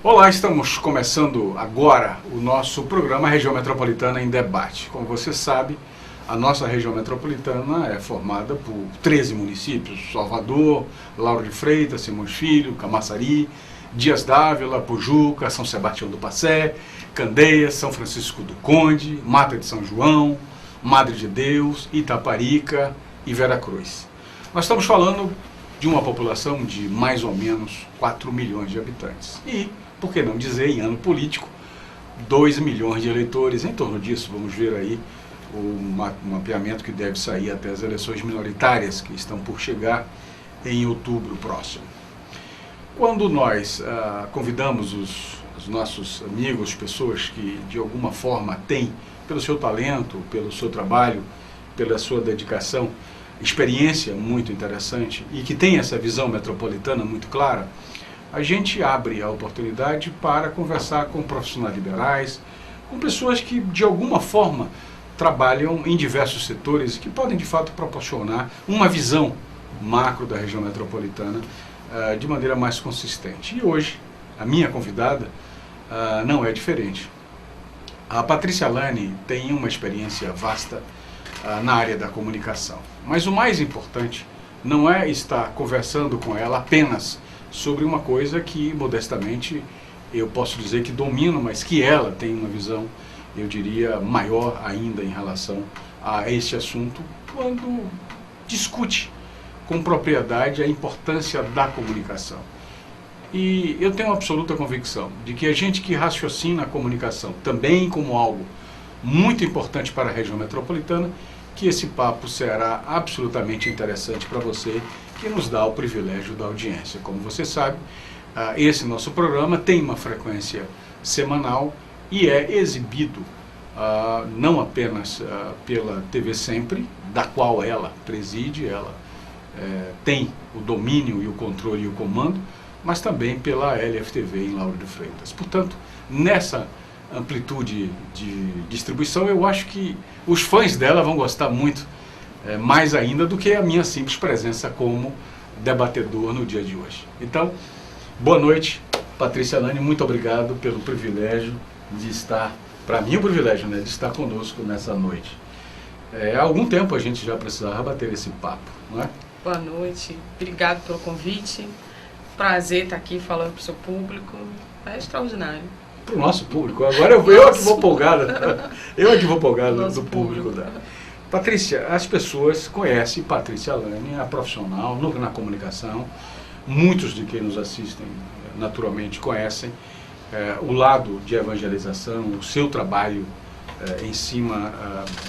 Olá, estamos começando agora o nosso programa Região Metropolitana em Debate. Como você sabe, a nossa região metropolitana é formada por 13 municípios: Salvador, Lauro de Freitas, Simões Filho, Camaçari, Dias d'Ávila, Pujuca, São Sebastião do Passé, Candeias, São Francisco do Conde, Mata de São João, Madre de Deus, Itaparica e Veracruz. Nós estamos falando de uma população de mais ou menos 4 milhões de habitantes. E, por que não dizer, em ano político, 2 milhões de eleitores, em torno disso. Vamos ver aí o mapeamento que deve sair até as eleições minoritárias, que estão por chegar em outubro próximo. Quando nós convidamos os nossos amigos, pessoas que de alguma forma têm, pelo seu talento, pelo seu trabalho, pela sua dedicação, experiência muito interessante e que tem essa visão metropolitana muito clara, a gente abre a oportunidade para conversar com profissionais liberais, com pessoas que de alguma forma trabalham em diversos setores que podem de fato proporcionar uma visão macro da região metropolitana de maneira mais consistente. E hoje, a minha convidada não é diferente. A Patrícia Lane tem uma experiência vasta na área da comunicação. Mas o mais importante não é estar conversando com ela apenas sobre uma coisa que, modestamente, eu posso dizer que domino, mas que ela tem uma visão, eu diria, maior ainda em relação a esse assunto, quando discute com propriedade a importância da comunicação. E eu tenho absoluta convicção de que a gente que raciocina a comunicação também como algo muito importante para a região metropolitana, que esse papo será absolutamente interessante para você, que nos dá o privilégio da audiência. Como você sabe, esse nosso programa tem uma frequência semanal e é exibido não apenas pela TV Sempre, da qual ela preside, ela tem o domínio e o controle e o comando, mas também pela LFTV em Lauro de Freitas. Portanto, nessa amplitude de distribuição, eu acho que os fãs dela vão gostar muito, mais ainda do que a minha simples presença como debatedor no dia de hoje. Então, boa noite, Patrícia Lane, muito obrigado pelo privilégio de estar, para mim o privilégio, de estar conosco nessa noite. Há algum tempo a gente já precisava bater esse papo, não é? Boa noite, obrigado pelo convite, prazer estar aqui falando para o seu público, é extraordinário. Para o nosso público. Agora eu que vou polgada. Eu que vou polgada do público dela. Patrícia, as pessoas conhecem Patrícia Lane, a profissional na comunicação. Muitos de quem nos assistem, naturalmente, conhecem o lado de evangelização, o seu trabalho em cima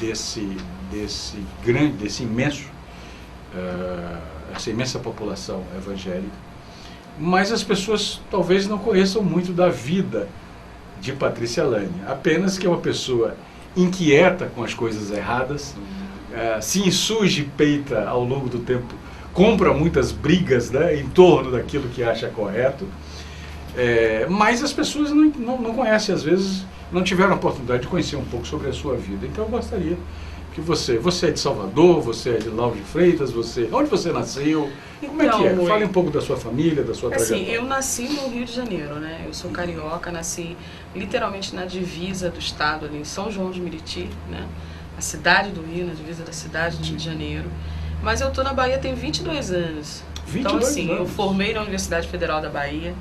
desse imenso, essa imensa população evangélica. Mas as pessoas talvez não conheçam muito da vida de Patrícia Lane, apenas que é uma pessoa inquieta com as coisas erradas, se insurge e peita ao longo do tempo, compra muitas brigas em torno daquilo que acha correto, mas as pessoas não conhecem, às vezes não tiveram a oportunidade de conhecer um pouco sobre a sua vida. Então eu gostaria que você é de Salvador, você é de Lauro de Freitas, onde você nasceu? Como é que é? Fale um pouco da sua família, da sua trajetória. Eu nasci no Rio de Janeiro, né? Eu sou carioca, nasci literalmente na divisa do estado, ali em São João de Meriti, né? A cidade do Rio, na divisa da cidade do Rio de Janeiro. Mas eu tô na Bahia tem 22 anos. 22 então, anos. Eu formei na Universidade Federal da Bahia,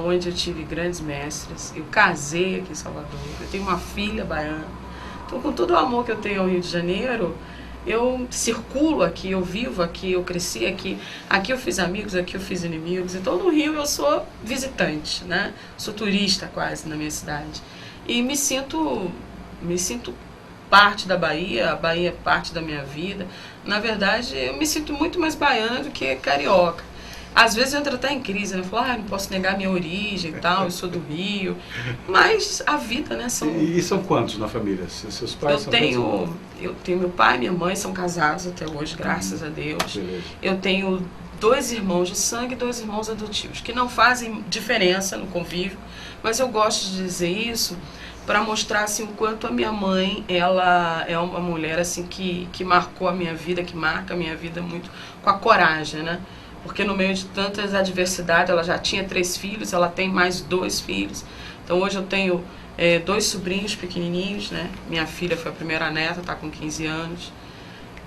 onde eu tive grandes mestres. Eu casei aqui em Salvador, eu tenho uma filha baiana. Então, com todo o amor que eu tenho ao Rio de Janeiro, eu circulo aqui, eu vivo aqui, eu cresci aqui. Aqui eu fiz amigos, aqui eu fiz inimigos. Então, no Rio eu sou visitante, né? Sou turista quase na minha cidade. E me sinto parte da Bahia, a Bahia é parte da minha vida. Na verdade, eu me sinto muito mais baiana do que carioca. Às vezes eu entro até em crise, né? Eu falo, não posso negar minha origem e tal, eu sou do Rio. Mas a vida, né? E são quantos na família? Seus pais são quantos? Eu tenho meu pai e minha mãe, são casados até hoje, graças a Deus. Beleza. Eu tenho 2 irmãos de sangue e 2 irmãos adotivos, que não fazem diferença no convívio, mas eu gosto de dizer isso para mostrar assim, o quanto a minha mãe, ela é uma mulher assim, que marcou a minha vida, que marca a minha vida muito com a coragem, né? porque no meio de tantas adversidades, ela já tinha 3 filhos, ela tem mais 2 filhos. Então hoje eu tenho 2 sobrinhos pequenininhos, né? Minha filha foi a primeira neta, está com 15 anos.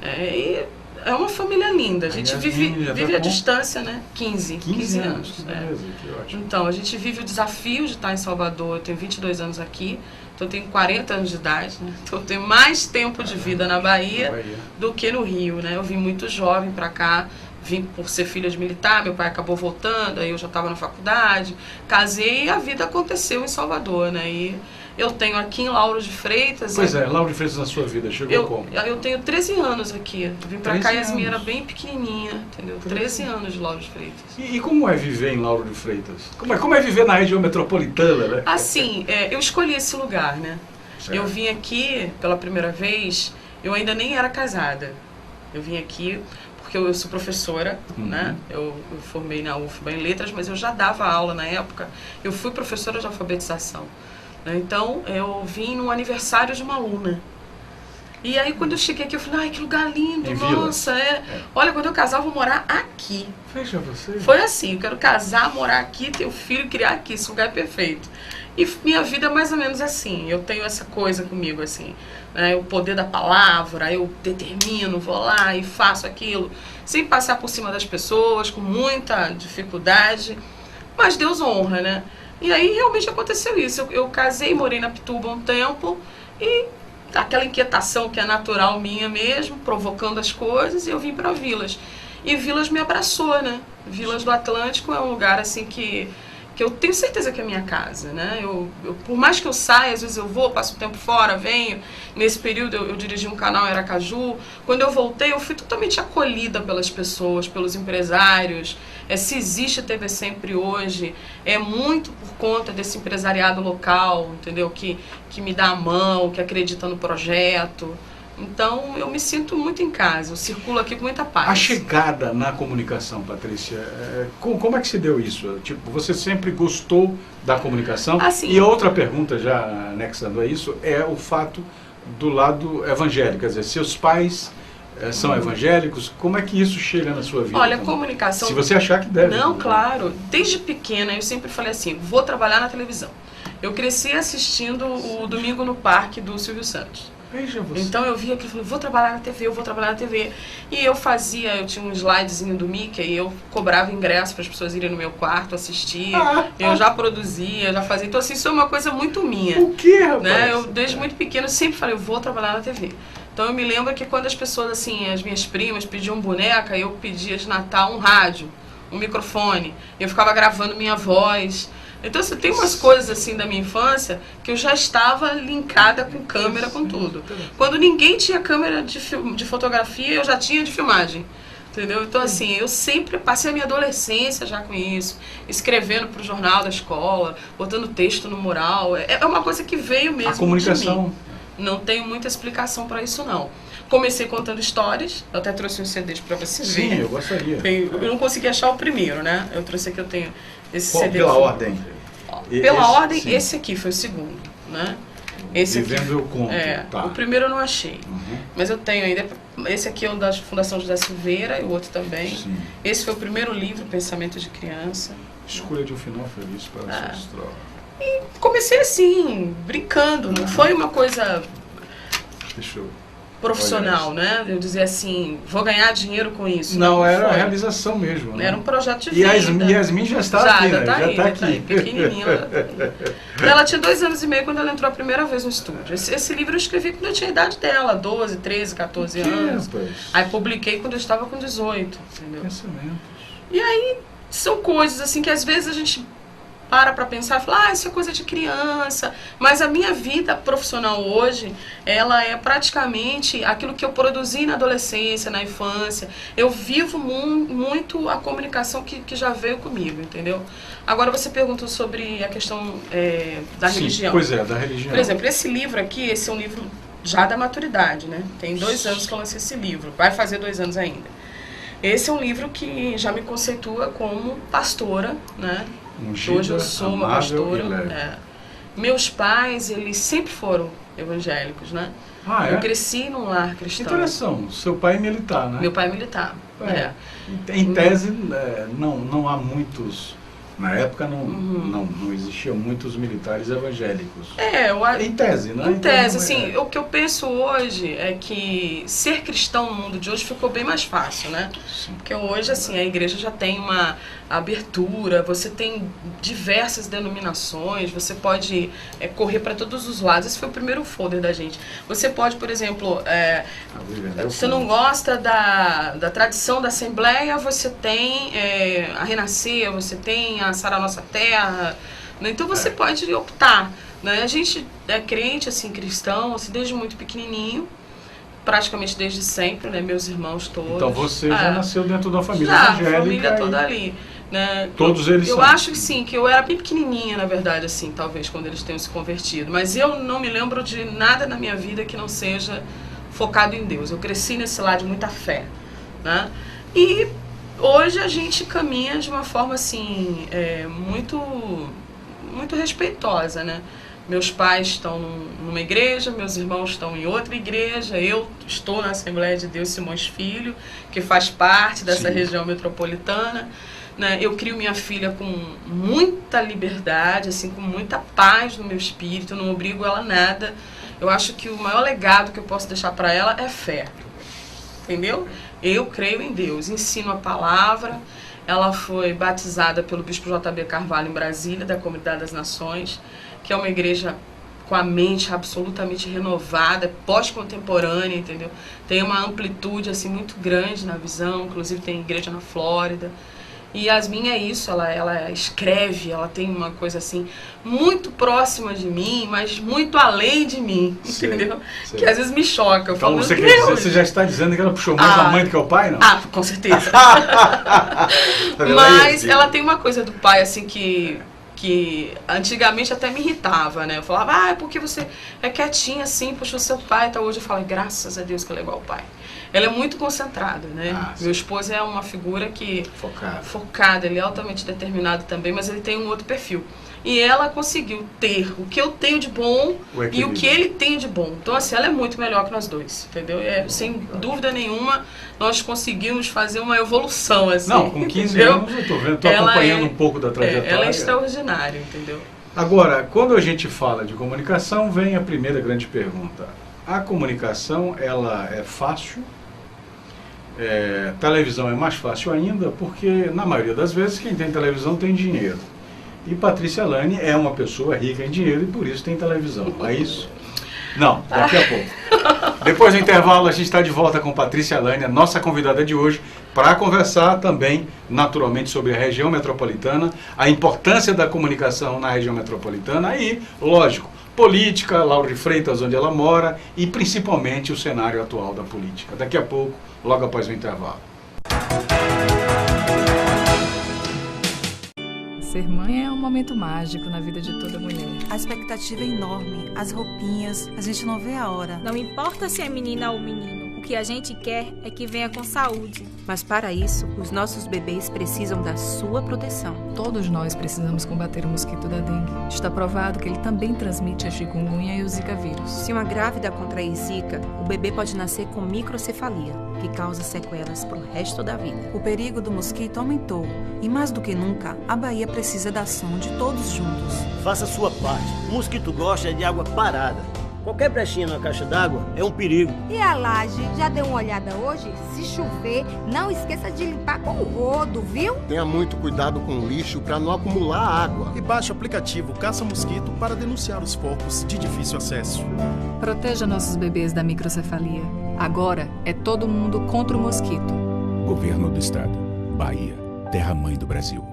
E é uma família linda. A gente vive a distância, né? 15 anos. Beleza, que ótimo. Então, a gente vive o desafio de estar em Salvador. Eu tenho 22 anos aqui, então eu tenho 40 anos de idade, né? Então eu tenho mais tempo de vida na Bahia do que no Rio, né? Eu vim muito jovem para cá, vim por ser filha de militar, meu pai acabou voltando, aí eu já estava na faculdade, casei e a vida aconteceu em Salvador, né? E eu tenho aqui em Lauro de Freitas... Pois Lauro de Freitas na sua vida, chegou como? Eu tenho 13 anos aqui. Vim pra cá e a Yasmin era bem pequenininha, entendeu? 13 anos de Lauro de Freitas. E como é viver em Lauro de Freitas? Como é viver na região metropolitana, né? Assim, eu escolhi esse lugar, né? Certo. Eu vim aqui pela primeira vez, eu ainda nem era casada. Eu vim aqui porque eu sou professora, né? Eu formei na UFBA em letras, mas eu já dava aula na época. Eu fui professora de alfabetização. Então, eu vim no aniversário de uma aluna. E aí, quando eu cheguei aqui, eu falei, ai, que lugar lindo, nossa, Olha, quando eu casar, eu vou morar aqui. Veja você. Foi assim, eu quero casar, morar aqui, ter um filho, criar aqui, esse lugar é perfeito. E minha vida é mais ou menos assim, eu tenho essa coisa comigo, assim, né, o poder da palavra, eu determino, vou lá e faço aquilo, sem passar por cima das pessoas, com muita dificuldade, mas Deus honra, né? E aí realmente aconteceu isso. Eu casei, morei na Pituba um tempo e aquela inquietação que é natural minha mesmo, provocando as coisas, e eu vim para Vilas. E Vilas me abraçou, né? Vilas do Atlântico é um lugar assim que eu tenho certeza que é minha casa, né? Por mais que eu saia, às vezes eu vou, passo um tempo fora, venho. Nesse período eu dirigi um canal em Aracaju. Quando eu voltei, eu fui totalmente acolhida pelas pessoas, pelos empresários. Se existe TV Sempre hoje, é muito por conta desse empresariado local, entendeu? Que me dá a mão, que acredita no projeto. Então, eu me sinto muito em casa, eu circulo aqui com muita paz. A chegada na comunicação, Patrícia, como é que se deu isso? Tipo, você sempre gostou da comunicação? Assim, e outra pergunta, já anexando a isso, é o fato do lado evangélico. Quer dizer, seus pais são evangélicos, como é que isso chega na sua vida? Olha, comunicação... Se você achar que deve. Não, claro. Desde pequena, eu sempre falei assim, vou trabalhar na televisão. Eu cresci assistindo o Domingo no Parque do Silvio Santos. Então eu via que eu falei, vou trabalhar na TV, eu vou trabalhar na TV. E eu tinha um slidezinho do Mickey e eu cobrava ingresso para as pessoas irem no meu quarto assistir. Eu já produzia, já fazia. Então assim, isso é uma coisa muito minha. O quê, rapaz? Né? Eu desde muito pequeno sempre falei, eu vou trabalhar na TV. Então eu me lembro que quando as pessoas, assim, as minhas primas pediam boneca, eu pedia de Natal um rádio, um microfone. Eu ficava gravando minha voz. Então, assim, tem umas coisas assim da minha infância que eu já estava linkada com câmera, com tudo. Quando ninguém tinha câmera de fotografia, eu já tinha de filmagem. Entendeu? Então, assim, eu sempre passei a minha adolescência já com isso, escrevendo para o jornal da escola, botando texto no mural. É uma coisa que veio mesmo a comunicação. de mim. Não tenho muita explicação para isso, não. Comecei contando histórias, eu até trouxe um CD para você ver. Sim, eu gostaria. Eu não consegui achar o primeiro, né? Eu trouxe aqui, eu tenho esse CD. Pela ordem? Pela ordem, sim. Esse aqui foi o segundo, né? Esse Vivendo aqui, eu conto, tá. O primeiro eu não achei, mas eu tenho ainda. Esse aqui é o da Fundação José Silveira e o outro também. Sim. Esse foi o primeiro livro, Pensamento de Criança. Escolha de um final feliz para a sua história. E comecei assim, brincando, não foi uma coisa profissional, né? Eu dizer assim, vou ganhar dinheiro com isso. Não, era a realização mesmo. Né? Era um projeto de vida. E Yasmin já está aqui, né? Já está aqui. Pequenininha. Ela tinha 2 anos e meio quando ela entrou a primeira vez no estúdio. Esse livro eu escrevi quando eu tinha a idade dela, 12, 13, 14 anos. Aí publiquei quando eu estava com 18, entendeu? Pensamentos. E aí são coisas assim que às vezes a gente para pensar e fala, isso é coisa de criança. Mas a minha vida profissional hoje, ela é praticamente aquilo que eu produzi na adolescência, na infância. Eu vivo muito a comunicação que já veio comigo, entendeu? Agora você perguntou sobre a questão da religião. Pois é, da religião. Por exemplo, esse livro aqui, esse é um livro já da maturidade, né? Tem 2 anos que eu lancei esse livro, vai fazer 2 anos ainda. Esse é um livro que já me conceitua como pastora, né? Ungida, hoje eu sou uma pastora. Meus pais, eles sempre foram evangélicos, né? Eu cresci num lar cristão. Interessante. Seu pai é militar, né? Meu pai é militar. Em tese, não há muitos... Na época não existiam muitos militares evangélicos. Em tese, né? Em tese, assim, o que eu penso hoje é que ser cristão no mundo de hoje ficou bem mais fácil, né? Sim. Porque hoje, assim, a igreja já tem uma abertura, você tem diversas denominações, você pode correr para todos os lados. Esse foi o primeiro folder da gente. Você pode, por exemplo, você não gosta da tradição da Assembleia, você tem a Renascer, você tem a Sara Nossa Terra, né? Então você pode optar, né? A gente é crente, assim, cristão, assim, desde muito pequenininho, praticamente desde sempre, né? Meus irmãos todos. Então você já nasceu dentro da família evangélica. A família toda ali, né? Todos eles Eu são. acho que sim, que eu era bem pequenininha, na verdade, assim, talvez, quando eles tenham se convertido. Mas eu não me lembro de nada na minha vida que não seja focado em Deus. Eu cresci nesse lado de muita fé, né? E hoje a gente caminha de uma forma, assim, muito respeitosa, né? Meus pais estão numa igreja, meus irmãos estão em outra igreja, eu estou na Assembleia de Deus Simões Filho, que faz parte dessa região metropolitana, né? Eu crio minha filha com muita liberdade, assim, com muita paz no meu espírito, não obrigo ela a nada. Eu acho que o maior legado que eu posso deixar para ela é fé, entendeu? Eu creio em Deus, ensino a palavra. Ela foi batizada pelo Bispo J.B. Carvalho em Brasília, da Comunidade das Nações, que é uma igreja com a mente absolutamente renovada, pós-contemporânea, entendeu? Tem uma amplitude, assim, muito grande na visão, inclusive tem igreja na Flórida. E Yasmin é isso, ela escreve, ela tem uma coisa assim, muito próxima de mim, mas muito além de mim, entendeu? Sei. Que às vezes me choca. Eu falo, você já está dizendo que ela puxou mais a mãe do que o pai, não? Com certeza. Mas ela tem uma coisa do pai, assim, que antigamente até me irritava, né? Eu falava, porque você é quietinha assim, puxa o seu pai, tá? Hoje eu falo, graças a Deus que ela é igual ao pai. Ela é muito concentrada, né? Meu esposo é uma figura que... Focada, ele é altamente determinado também, mas ele tem um outro perfil. E ela conseguiu ter o que eu tenho de bom e o que ele tem de bom. Então, assim, ela é muito melhor que nós dois, entendeu? Sem dúvida nenhuma, nós conseguimos fazer uma evolução, assim. Não, com 15 anos eu tô acompanhando um pouco da trajetória. Ela é extraordinária, entendeu? Agora, quando a gente fala de comunicação, vem a primeira grande pergunta. A comunicação, ela é fácil? Televisão é mais fácil ainda, porque na maioria das vezes quem tem televisão tem dinheiro. E Patrícia Alane é uma pessoa rica em dinheiro e por isso tem televisão, não é isso? Não, daqui a pouco. Depois do intervalo a gente está de volta com Patrícia Alane, a nossa convidada de hoje, para conversar também, naturalmente, sobre a região metropolitana, a importância da comunicação na região metropolitana e, lógico, política, Laura de Freitas, onde ela mora, e principalmente o cenário atual da política. Daqui a pouco, logo após o intervalo. Ser mãe é um momento mágico na vida de toda mulher. A expectativa é enorme, as roupinhas, a gente não vê a hora. Não importa se é menina ou menino, o que a gente quer é que venha com saúde. Mas para isso, os nossos bebês precisam da sua proteção. Todos nós precisamos combater o mosquito da dengue. Está provado que ele também transmite a chikungunya e o zika vírus. Se uma grávida contrair zika, o bebê pode nascer com microcefalia, que causa sequelas para o resto da vida. O perigo do mosquito aumentou e, mais do que nunca, a Bahia precisa da ação de todos juntos. Faça a sua parte. O mosquito gosta de água parada. Qualquer brechinha na caixa d'água é um perigo. E a laje, já deu uma olhada hoje? Se chover, não esqueça de limpar com o rodo, viu? Tenha muito cuidado com o lixo para não acumular água. E baixe o aplicativo Caça-Mosquito para denunciar os focos de difícil acesso. Proteja nossos bebês da microcefalia. Agora é todo mundo contra o mosquito. Governo do Estado. Bahia, terra-mãe do Brasil.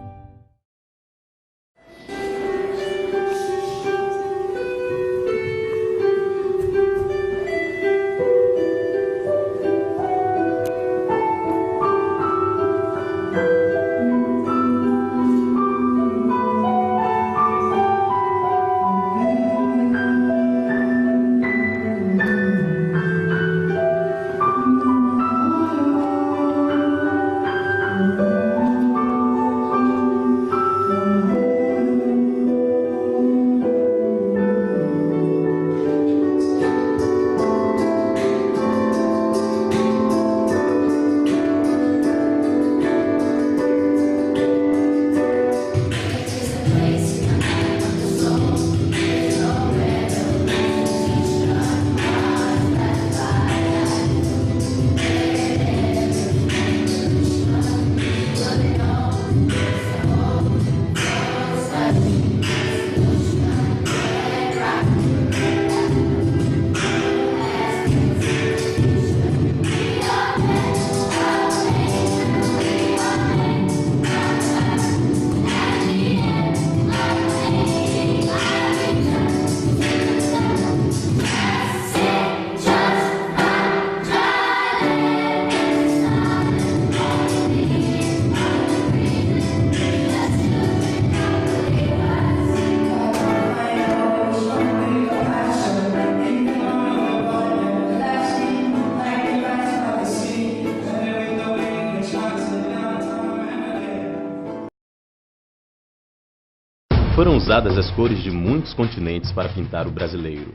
foram usadas as cores de muitos continentes para pintar o brasileiro.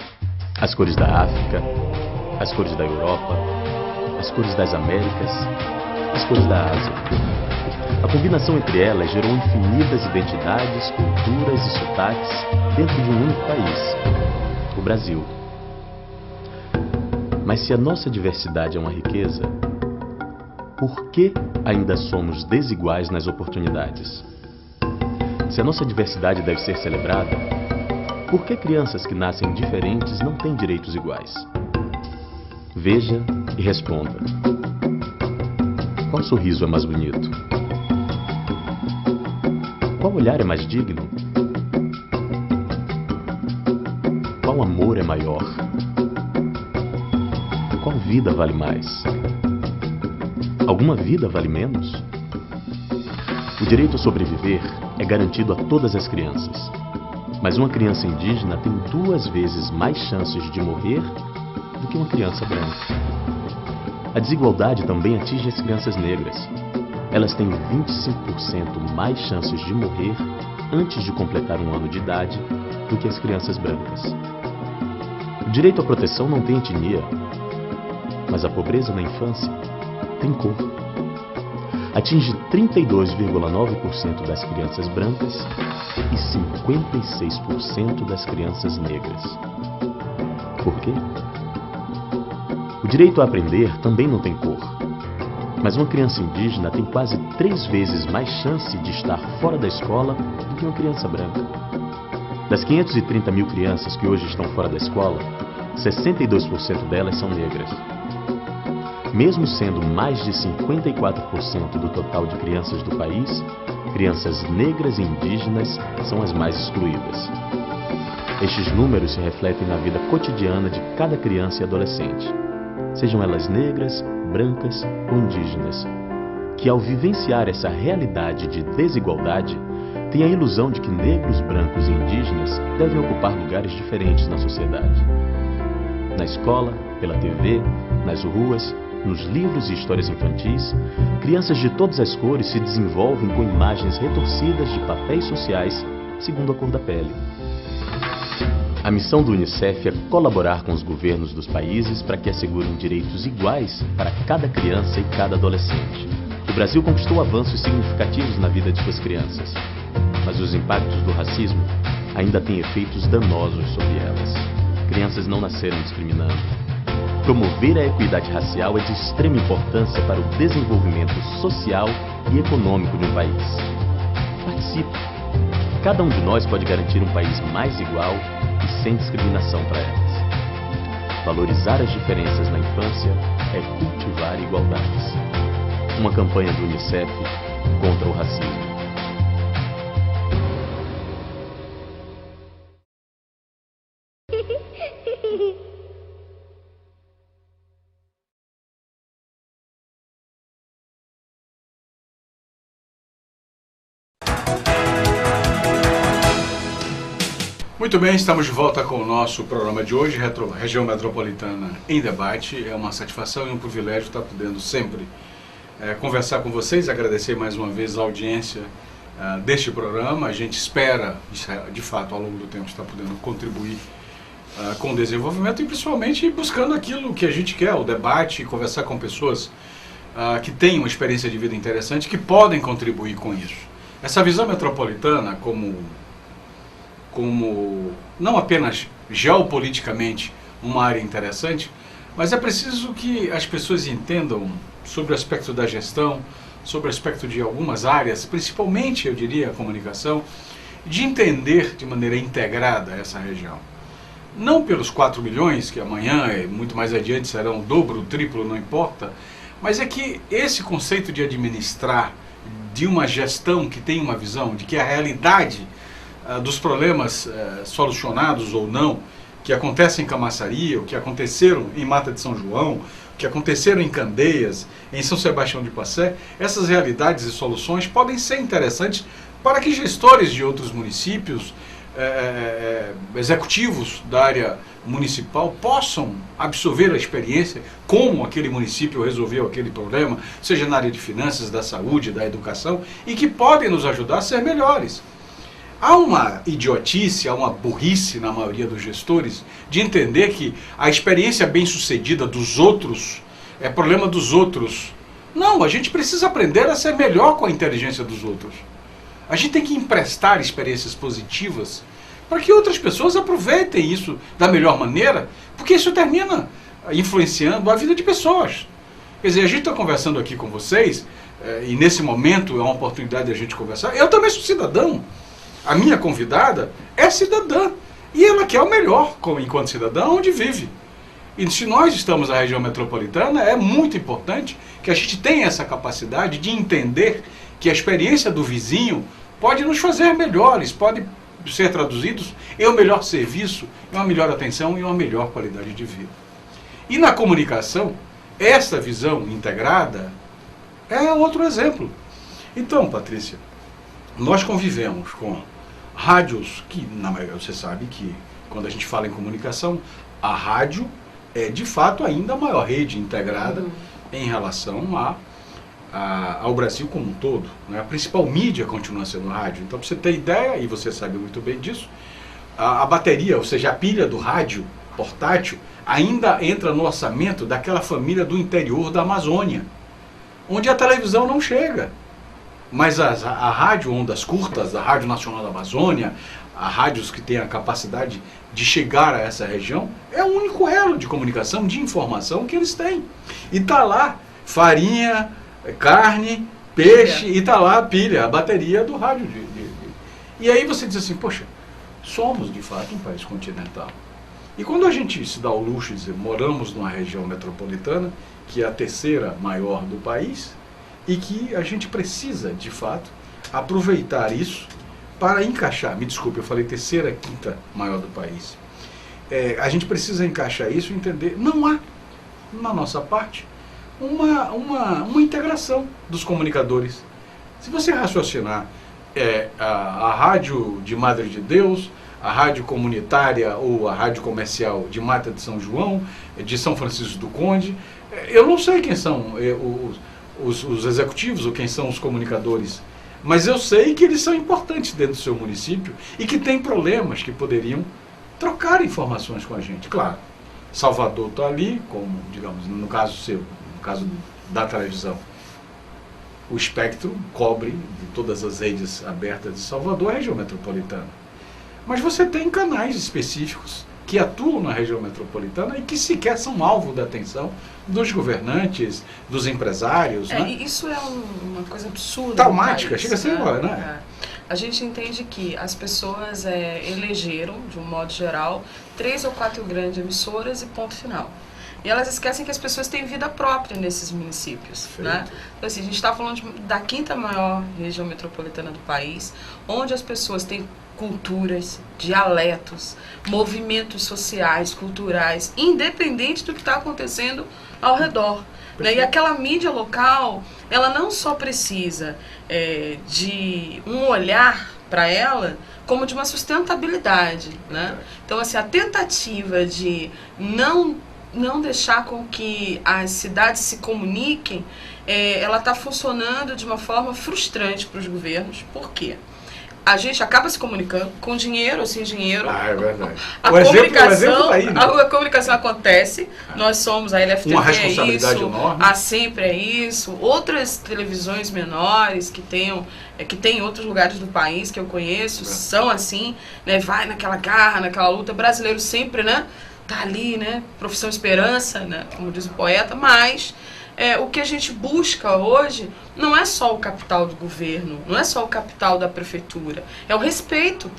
As cores da África, as cores da Europa, as cores das Américas, as cores da Ásia. A combinação entre elas gerou infinitas identidades, culturas e sotaques dentro de um único país, o Brasil. Mas se a nossa diversidade é uma riqueza, por que ainda somos desiguais nas oportunidades? Se a nossa diversidade deve ser celebrada, por que crianças que nascem diferentes não têm direitos iguais? Veja e responda. Qual sorriso é mais bonito? Qual olhar é mais digno? Qual amor é maior? Qual vida vale mais? Alguma vida vale menos? O direito a sobreviver é garantido a todas as crianças. Mas uma criança indígena tem 2 vezes mais chances de morrer do que uma criança branca. A desigualdade também atinge as crianças negras. Elas têm 25% mais chances de morrer antes de completar 1 ano de idade do que as crianças brancas. O direito à proteção não tem etnia, mas a pobreza na infância tem cor. Atinge 32,9% das crianças brancas e 56% das crianças negras. Por quê? O direito a aprender também não tem cor. Mas uma criança indígena tem quase 3 vezes mais chance de estar fora da escola do que uma criança branca. Das 530 mil crianças que hoje estão fora da escola, 62% delas são negras. Mesmo sendo mais de 54% do total de crianças do país, crianças negras e indígenas são as mais excluídas. Estes números se refletem na vida cotidiana de cada criança e adolescente, sejam elas negras, brancas ou indígenas, que ao vivenciar essa realidade de desigualdade, têm a ilusão de que negros, brancos e indígenas devem ocupar lugares diferentes na sociedade. Na escola, pela TV, nas ruas, nos livros e histórias infantis, crianças de todas as cores se desenvolvem com imagens retorcidas de papéis sociais segundo a cor da pele. A missão do Unicef é colaborar com os governos dos países para que assegurem direitos iguais para cada criança e cada adolescente. O Brasil conquistou avanços significativos na vida de suas crianças, mas os impactos do racismo ainda têm efeitos danosos sobre elas. Crianças não nasceram discriminando. Promover a equidade racial é de extrema importância para o desenvolvimento social e econômico de um país. Participe. Cada um de nós pode garantir um país mais igual e sem discriminação para elas. Valorizar as diferenças na infância é cultivar igualdades. Uma campanha do Unicef contra o racismo. Muito bem, estamos de volta com o nosso programa de hoje, Região Metropolitana em Debate. É uma satisfação e um privilégio estar podendo sempre conversar com vocês, agradecer mais uma vez a audiência deste programa. A gente espera, de fato, ao longo do tempo, estar podendo contribuir com o desenvolvimento e principalmente buscando aquilo que a gente quer, o debate, conversar com pessoas que têm uma experiência de vida interessante, que podem contribuir com isso. Essa visão metropolitana como não apenas geopoliticamente uma área interessante, mas é preciso que as pessoas entendam sobre o aspecto da gestão, sobre o aspecto de algumas áreas, principalmente, eu diria, a comunicação, de entender de maneira integrada essa região. Não pelos 4 milhões, que amanhã e muito mais adiante serão o dobro, o triplo, não importa, mas é que esse conceito de administrar, de uma gestão que tem uma visão de que a realidade dos problemas solucionados ou não, que acontecem em Camaçari, ou que aconteceram em Mata de São João, que aconteceram em Candeias, em São Sebastião de Passé, essas realidades e soluções podem ser interessantes para que gestores de outros municípios, executivos da área municipal, possam absorver a experiência, como aquele município resolveu aquele problema, seja na área de finanças, da saúde, da educação, e que podem nos ajudar a ser melhores. Há uma idiotice, há uma burrice na maioria dos gestores de entender que a experiência bem-sucedida dos outros é problema dos outros. Não, a gente precisa aprender a ser melhor com a inteligência dos outros. A gente tem que emprestar experiências positivas para que outras pessoas aproveitem isso da melhor maneira, porque isso termina influenciando a vida de pessoas. Quer dizer, a gente está conversando aqui com vocês, e nesse momento é uma oportunidade de a gente conversar. Eu também sou cidadão. A minha convidada é cidadã. E ela quer o melhor enquanto cidadã onde vive. E se nós estamos na região metropolitana, é muito importante que a gente tenha essa capacidade de entender que a experiência do vizinho pode nos fazer melhores, pode ser traduzidos em um melhor serviço, em uma melhor atenção e uma melhor qualidade de vida. E na comunicação, essa visão integrada é outro exemplo. Então, Patrícia, nós convivemos com rádios que, na maioria, você sabe que quando a gente fala em comunicação, a rádio é de fato ainda a maior rede integrada em relação ao Brasil como um todo, né? A principal mídia continua sendo a rádio. Então, para você ter ideia, e você sabe muito bem disso, a bateria, ou seja, a pilha do rádio portátil, ainda entra no orçamento daquela família do interior da Amazônia, onde a televisão não chega. Mas a rádio ondas curtas, a Rádio Nacional da Amazônia, a rádios que têm a capacidade de chegar a essa região, é o único elo de comunicação, de informação que eles têm. E está lá farinha, carne, peixe, e está lá a pilha, a bateria do rádio. E aí você diz assim, poxa, somos de fato um país continental. E quando a gente se dá o luxo de dizer, moramos numa região metropolitana, que é a terceira maior do país, e que a gente precisa, de fato, aproveitar isso para encaixar, me desculpe, eu falei terceira, quinta maior do país. A gente precisa encaixar isso e entender, não há, na nossa parte, uma integração dos comunicadores. Se você raciocinar a rádio de Madre de Deus, a rádio comunitária ou a rádio comercial de Mata de São João, de São Francisco do Conde, eu não sei quem são os executivos ou quem são os comunicadores, mas eu sei que eles são importantes dentro do seu município e que tem problemas que poderiam trocar informações com a gente. Claro, Salvador está ali, como, digamos, no caso seu, no caso da televisão. O espectro cobre de todas as redes abertas de Salvador a região metropolitana. Mas você tem canais específicos que atuam na região metropolitana e que sequer são alvo da atenção dos governantes, dos empresários. Né? Isso é uma coisa absurda. Traumática, chega a ser agora, né? A gente entende que as pessoas elegeram, de um modo geral, 3 ou 4 grandes emissoras e ponto final. E elas esquecem que as pessoas têm vida própria nesses municípios. Né? Então, assim, a gente está falando da 5ª maior região metropolitana do país, onde as pessoas têm culturas, dialetos, movimentos sociais, culturais, independente do que está acontecendo ao redor. Né? E aquela mídia local, ela não só precisa de um olhar para ela, como de uma sustentabilidade. Né? Então, assim, a tentativa de não deixar com que as cidades se comuniquem, ela está funcionando de uma forma frustrante para os governos. Por quê? A gente acaba se comunicando com dinheiro ou sem dinheiro. É verdade. A comunicação acontece. Nós somos a LFTV, uma responsabilidade enorme. A Sempre é isso. Outras televisões menores que tem em outros lugares do país que eu conheço são assim, né? Vai naquela garra, naquela luta. Brasileiro sempre, né? Tá ali, né? Profissão esperança, né? Como diz o poeta, mas o que a gente busca hoje não é só o capital do governo, não é só o capital da prefeitura, é o respeito.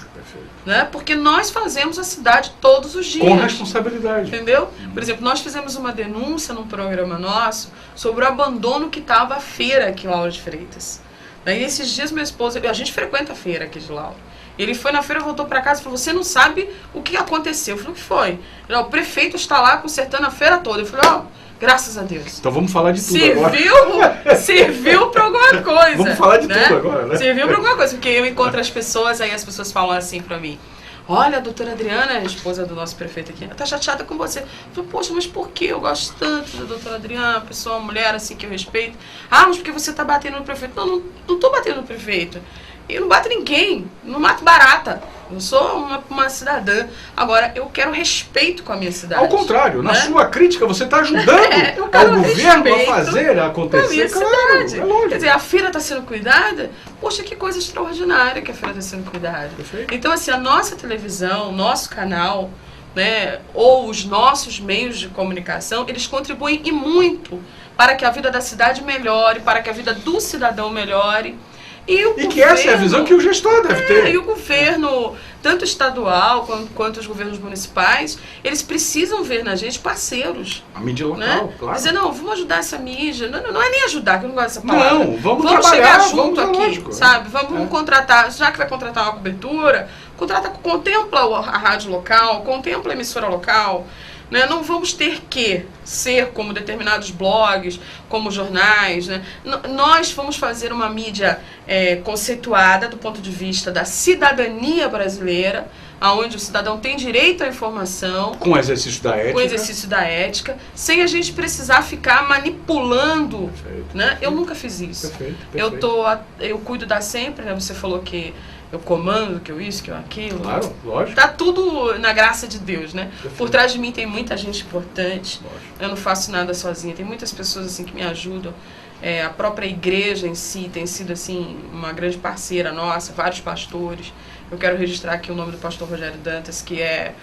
Né? Porque nós fazemos a cidade todos os dias. Com responsabilidade. Entendeu? Por exemplo, nós fizemos uma denúncia num programa nosso sobre o abandono que estava a feira aqui em Lauro de Freitas. E esses dias meu esposo, a gente frequenta a feira aqui de Lauro. Ele foi na feira, voltou para casa e falou, você não sabe o que aconteceu. Eu falei, o que foi? Ele falou, o prefeito está lá consertando a feira toda. Eu falei, graças a Deus. Então vamos falar de tudo agora. Serviu para alguma coisa. Vamos falar de tudo agora, né? Serviu para alguma coisa, porque eu encontro as pessoas, aí as pessoas falam assim para mim, olha, a doutora Adriana, a esposa do nosso prefeito aqui, ela tá chateada com você. Eu falei, poxa, mas por que eu gosto tanto da doutora Adriana, pessoa, mulher assim que eu respeito? Ah, mas porque você tá batendo no prefeito. Não tô batendo no prefeito. Eu não bato ninguém, não mato barata. Eu sou uma cidadã. Agora, eu quero respeito com a minha cidade. Ao contrário, na né? sua crítica, você está ajudando o governo a fazer acontecer. Com a minha cidade. É lógico. Quer dizer, a feira está sendo cuidada. Poxa, que coisa extraordinária que a feira está sendo cuidada. Perfeito. Então, assim, a nossa televisão, o nosso canal, né, ou os nossos meios de comunicação, eles contribuem e muito para que a vida da cidade melhore, para que a vida do cidadão melhore. E que essa é a visão que o gestor deve ter. E o governo, tanto estadual quanto os governos municipais, eles precisam ver na gente parceiros. A mídia local, né? claro. Dizer, não, vamos ajudar essa mídia. Não é nem ajudar, que eu não gosto dessa palavra. Não, vamos chegar junto vamos aqui, lógico, sabe? Vamos contratar, já que vai contratar uma cobertura, contempla a rádio local, contempla a emissora local. Né? Não vamos ter que ser como determinados blogs, como jornais. Né? Nós vamos fazer uma mídia conceituada do ponto de vista da cidadania brasileira, onde o cidadão tem direito à informação. Com o exercício da ética. Com o exercício da ética, sem a gente precisar ficar manipulando. Perfeito. Né? Eu nunca fiz isso. Perfeito. Eu cuido da sempre, né? Você falou que eu comando, que eu isso, que eu aquilo. Claro, lógico. Tá tudo na graça de Deus, né? Perfeito. Por trás de mim tem muita gente importante. Lógico. Eu não faço nada sozinha. Tem muitas pessoas assim que me ajudam. A própria igreja em si tem sido assim uma grande parceira nossa, vários pastores. Eu quero registrar aqui o nome do pastor Rogério Dantas, que é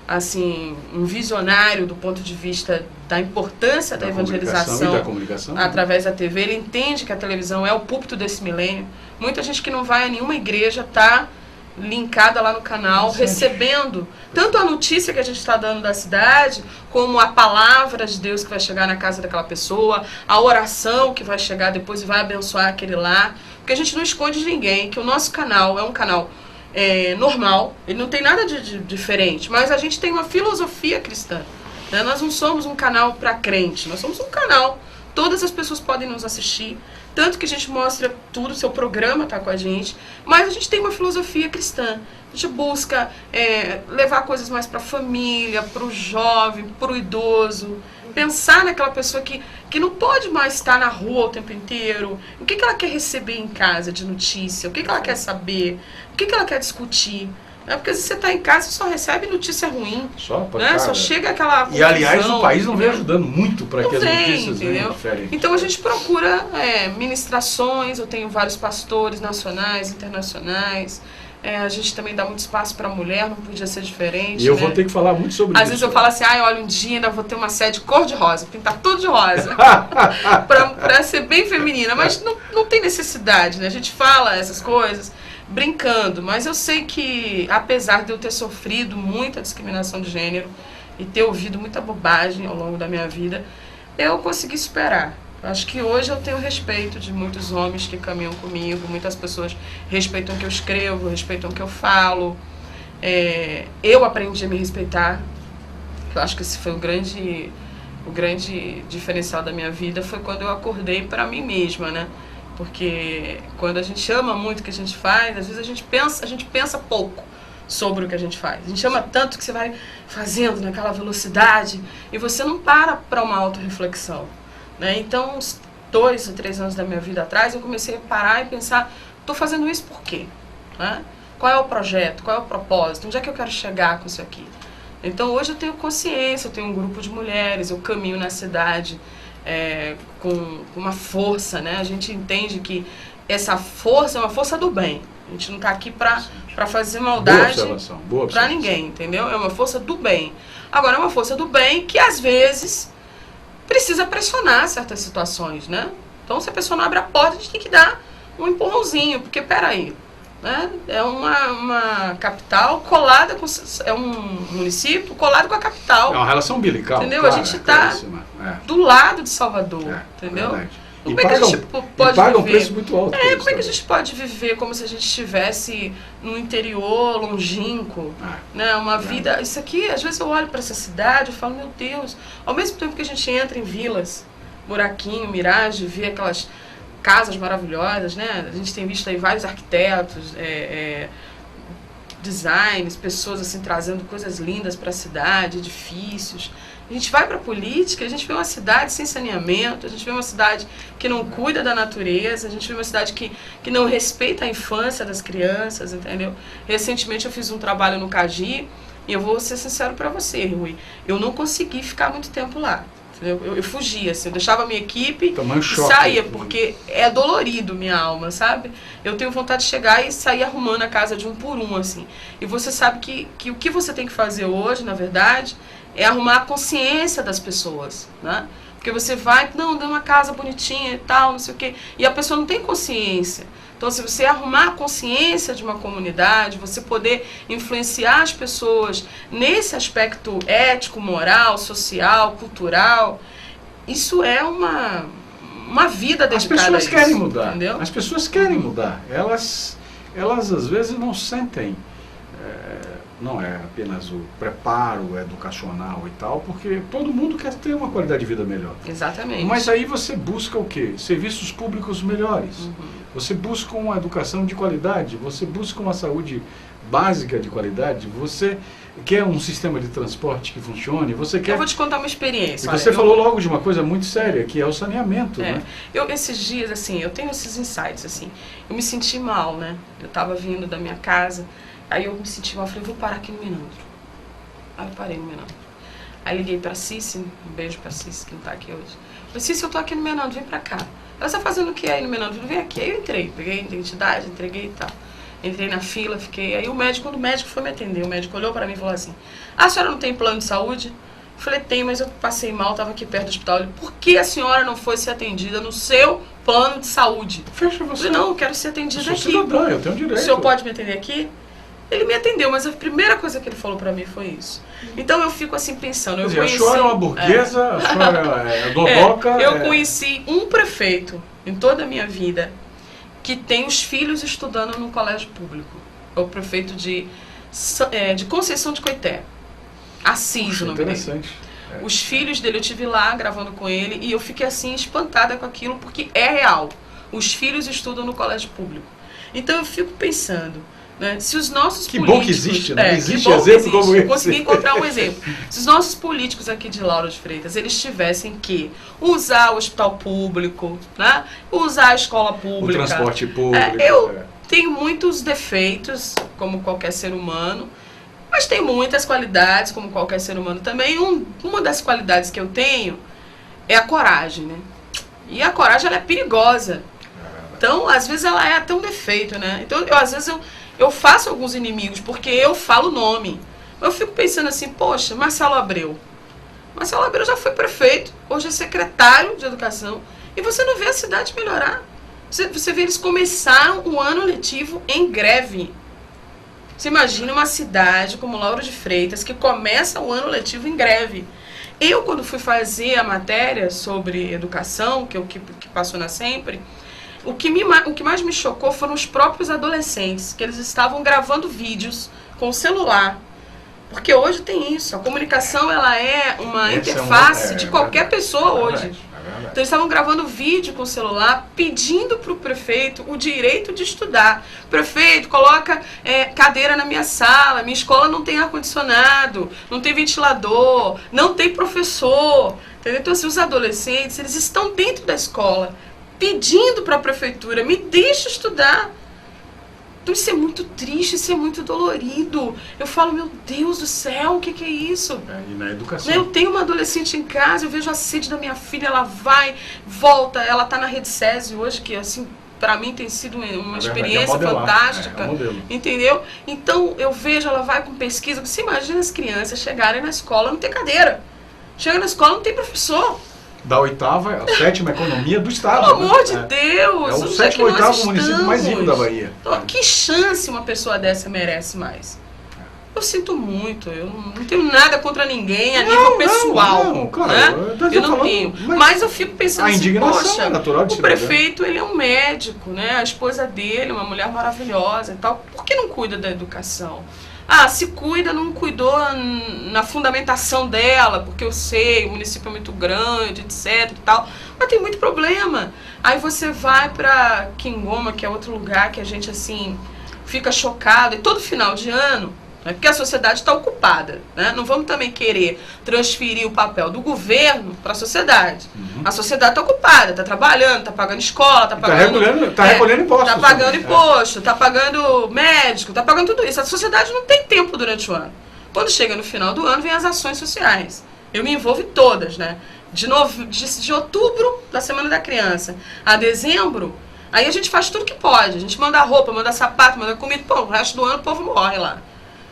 assim um visionário do ponto de vista da importância da evangelização e da comunicação através da TV. Ele entende que a televisão é o púlpito desse milênio. Muita gente que não vai a nenhuma igreja está linkada lá no canal, recebendo tanto a notícia que a gente está dando da cidade, como a palavra de Deus que vai chegar na casa daquela pessoa, a oração que vai chegar depois e vai abençoar aquele lar. Porque a gente não esconde de ninguém que o nosso canal é um canal normal, ele não tem nada de diferente, mas a gente tem uma filosofia cristã. Né? Nós não somos um canal para crente, nós somos um canal. Todas as pessoas podem nos assistir, tanto que a gente mostra tudo, seu programa está com a gente, mas a gente tem uma filosofia cristã. A gente busca levar coisas mais para a família, para o jovem, para o idoso, pensar naquela pessoa que não pode mais estar na rua o tempo inteiro. O que ela quer receber em casa de notícia? O que ela quer saber? O que ela quer discutir? Porque às vezes você está em casa e só recebe notícia ruim. Só chega aquela confusão. E aliás, o país não vem ajudando muito para que as notícias venham diferentes. Então a gente procura ministrações, eu tenho vários pastores nacionais, internacionais. A gente também dá muito espaço para a mulher, não podia ser diferente. E eu vou ter que falar muito sobre isso. Às vezes eu falo assim, olha, um dia ainda vou ter uma sede cor-de-rosa, pintar tudo de rosa, para ser bem feminina, mas não tem necessidade, né? A gente fala essas coisas brincando, mas eu sei que, apesar de eu ter sofrido muita discriminação de gênero e ter ouvido muita bobagem ao longo da minha vida, eu consegui superar. Acho que hoje eu tenho respeito de muitos homens que caminham comigo, muitas pessoas respeitam o que eu escrevo, respeitam o que eu falo. Eu aprendi a me respeitar. Eu acho que esse foi o grande diferencial da minha vida, foi quando eu acordei para mim mesma, né? Porque quando a gente ama muito o que a gente faz, às vezes a gente pensa pouco sobre o que a gente faz. A gente ama tanto que você vai fazendo naquela velocidade e você não para uma autorreflexão. Né? Então, uns 2 ou 3 anos da minha vida atrás, eu comecei a parar e pensar, estou fazendo isso por quê? Né? Qual é o projeto? Qual é o propósito? Onde é que eu quero chegar com isso aqui? Então, hoje eu tenho consciência, eu tenho um grupo de mulheres, eu caminho na cidade com uma força, né? A gente entende que essa força é uma força do bem. A gente não está aqui para fazer maldade para ninguém, entendeu? É uma força do bem. Agora, é uma força do bem que, às vezes, precisa pressionar certas situações, né? Então, se a pessoa não abre a porta, a gente tem que dar um empurrãozinho, porque, peraí, né? É uma capital colada com... É um município colado com a capital. É uma relação umbilical. Entendeu? Claro, a gente está do lado de Salvador, entendeu? Como é que a gente pode viver? Um preço muito alto. Como é que a gente pode viver como se a gente estivesse no interior, longínquo, né? Uma vida... Isso aqui, às vezes eu olho para essa cidade e falo, meu Deus, ao mesmo tempo que a gente entra em vilas, Buraquinho, Mirage, vê aquelas casas maravilhosas, né? A gente tem visto aí vários arquitetos, designers, pessoas assim trazendo coisas lindas para a cidade, edifícios. A gente vai para a política, a gente vê uma cidade sem saneamento, a gente vê uma cidade que não cuida da natureza, a gente vê uma cidade que não respeita a infância das crianças, entendeu? Recentemente eu fiz um trabalho no Cagi, e eu vou ser sincero para você, Rui, eu não consegui ficar muito tempo lá. Eu fugia, assim, eu deixava a minha equipe e saía, porque é dolorido minha alma, sabe? Eu tenho vontade de chegar e sair arrumando a casa de um por um, assim. E você sabe que o que você tem que fazer hoje, na verdade, é arrumar a consciência das pessoas, né? Porque você vai, não, dá uma casa bonitinha e tal, não sei o quê, e a pessoa não tem consciência. Então, se você arrumar a consciência de uma comunidade, você poder influenciar as pessoas nesse aspecto ético, moral, social, cultural, isso é uma vida dedicada a isso. As pessoas querem mudar, entendeu? As pessoas querem mudar. Elas às vezes não sentem, não é apenas o preparo educacional e tal, porque todo mundo quer ter uma qualidade de vida melhor. Exatamente. Mas aí você busca o quê? Serviços públicos melhores. Você busca uma educação de qualidade, você busca uma saúde básica de qualidade, você quer um sistema de transporte que funcione, você quer... Eu vou te contar uma experiência. E você falou logo de uma coisa muito séria, que é o saneamento, né? Esses dias, assim, eu tenho esses insights, assim, eu me senti mal, né? Eu estava vindo da minha casa, aí eu me senti mal, falei, vou parar aqui no Menandro. Aí eu parei no Menandro. Aí liguei pra Cici, um beijo pra Cici, que não tá aqui hoje. Falei, Cici, eu tô aqui no Menandro, vem pra cá. Ela está fazendo o que aí no Menandro? Vem aqui. Aí eu entrei, peguei a identidade, entreguei e tal. Entrei na fila, fiquei... Aí quando o médico foi me atender, o médico olhou pra mim e falou assim, a senhora não tem plano de saúde? Eu falei, tem, mas eu passei mal, estava aqui perto do hospital. Ele, por que a senhora não foi ser atendida no seu plano de saúde? Fecha você. Eu falei, não, eu quero ser atendida aqui. Cidadã, eu tenho direito. O senhor pode me atender aqui? Ele me atendeu, mas a primeira coisa que ele falou pra mim foi isso. Então eu fico assim pensando, a senhora é uma burguesa, a senhora é dodoca... Eu conheci um prefeito em toda a minha vida que tem os filhos estudando no colégio público. É o prefeito de Conceição de Coité. Assis, o nome dele. Os filhos dele, eu estive lá gravando com ele e eu fiquei assim espantada com aquilo, porque é real. Os filhos estudam no colégio público. Então eu fico pensando, né, se os nossos políticos... Que bom que existe, né? Existe exemplo como esse. Consegui encontrar um exemplo. Se os nossos políticos aqui de Lauro de Freitas, eles tivessem que usar o hospital público, né, usar a escola pública... O transporte público... Tenho muitos defeitos, como qualquer ser humano, mas tem muitas qualidades, como qualquer ser humano também. Uma das qualidades que eu tenho é a coragem, né? E a coragem, ela é perigosa. Então, às vezes, ela é até um defeito, né? Então, às vezes, eu faço alguns inimigos, porque eu falo o nome. Eu fico pensando assim, poxa, Marcelo Abreu. Marcelo Abreu já foi prefeito, hoje é secretário de educação, e você não vê a cidade melhorar. Você vê, eles começaram o ano letivo em greve. Você imagina uma cidade como Lauro de Freitas, que começa o ano letivo em greve. Eu, quando fui fazer a matéria sobre educação, que passou na Sempre, o que mais me chocou foram os próprios adolescentes, que eles estavam gravando vídeos com o celular. Porque hoje tem isso, a comunicação ela é uma interface de qualquer pessoa hoje. Então eles estavam gravando vídeo com o celular, pedindo para o prefeito o direito de estudar. Prefeito, coloca cadeira na minha sala, minha escola não tem ar-condicionado, não tem ventilador, não tem professor. Entendeu? Então assim, os adolescentes, eles estão dentro da escola, pedindo para a prefeitura, me deixa estudar. Então isso é muito triste, isso é muito dolorido. Eu falo, meu Deus do céu, o que é isso? E na educação. Eu tenho uma adolescente em casa, eu vejo a sede da minha filha, ela vai, volta, ela tá na Rede SESI hoje, que assim, pra mim tem sido uma experiência fantástica. Entendeu? Então eu vejo, ela vai com pesquisa, você imagina as crianças chegarem na escola, não tem cadeira. Chega na escola, não tem professor. Da oitava, a sétima economia do estado. Pelo amor de Deus! É o sétimo, oitavo município mais rico da Bahia. Então, que chance uma pessoa dessa merece mais? Eu sinto muito, eu não tenho nada contra ninguém a nível pessoal. Não, claro, né? Eu não tenho. Mas eu fico pensando assim, poxa, natural de o prefeito, ele é um médico, né? A esposa dele, uma mulher maravilhosa e tal. Por que não cuida da educação? Ah, se cuida, não cuidou na fundamentação dela, porque eu sei, o município é muito grande, etc e tal, mas tem muito problema. Aí você vai pra Quingoma, que é outro lugar que a gente, assim, fica chocado, e todo final de ano, né? Porque a sociedade está ocupada, né? Não vamos também querer transferir o papel do governo para a sociedade. A sociedade está ocupada, está trabalhando, está pagando escola, está pagando... Está recolhendo impostos. Está pagando imposto, está pagando médico, está pagando tudo isso. A sociedade não tem tempo durante o ano. Quando chega no final do ano, vem as ações sociais. Eu me envolvo em todas, né? De outubro, da Semana da Criança, a dezembro, aí a gente faz tudo que pode. A gente manda roupa, manda sapato, manda comida. Pô, o resto do ano o povo morre lá.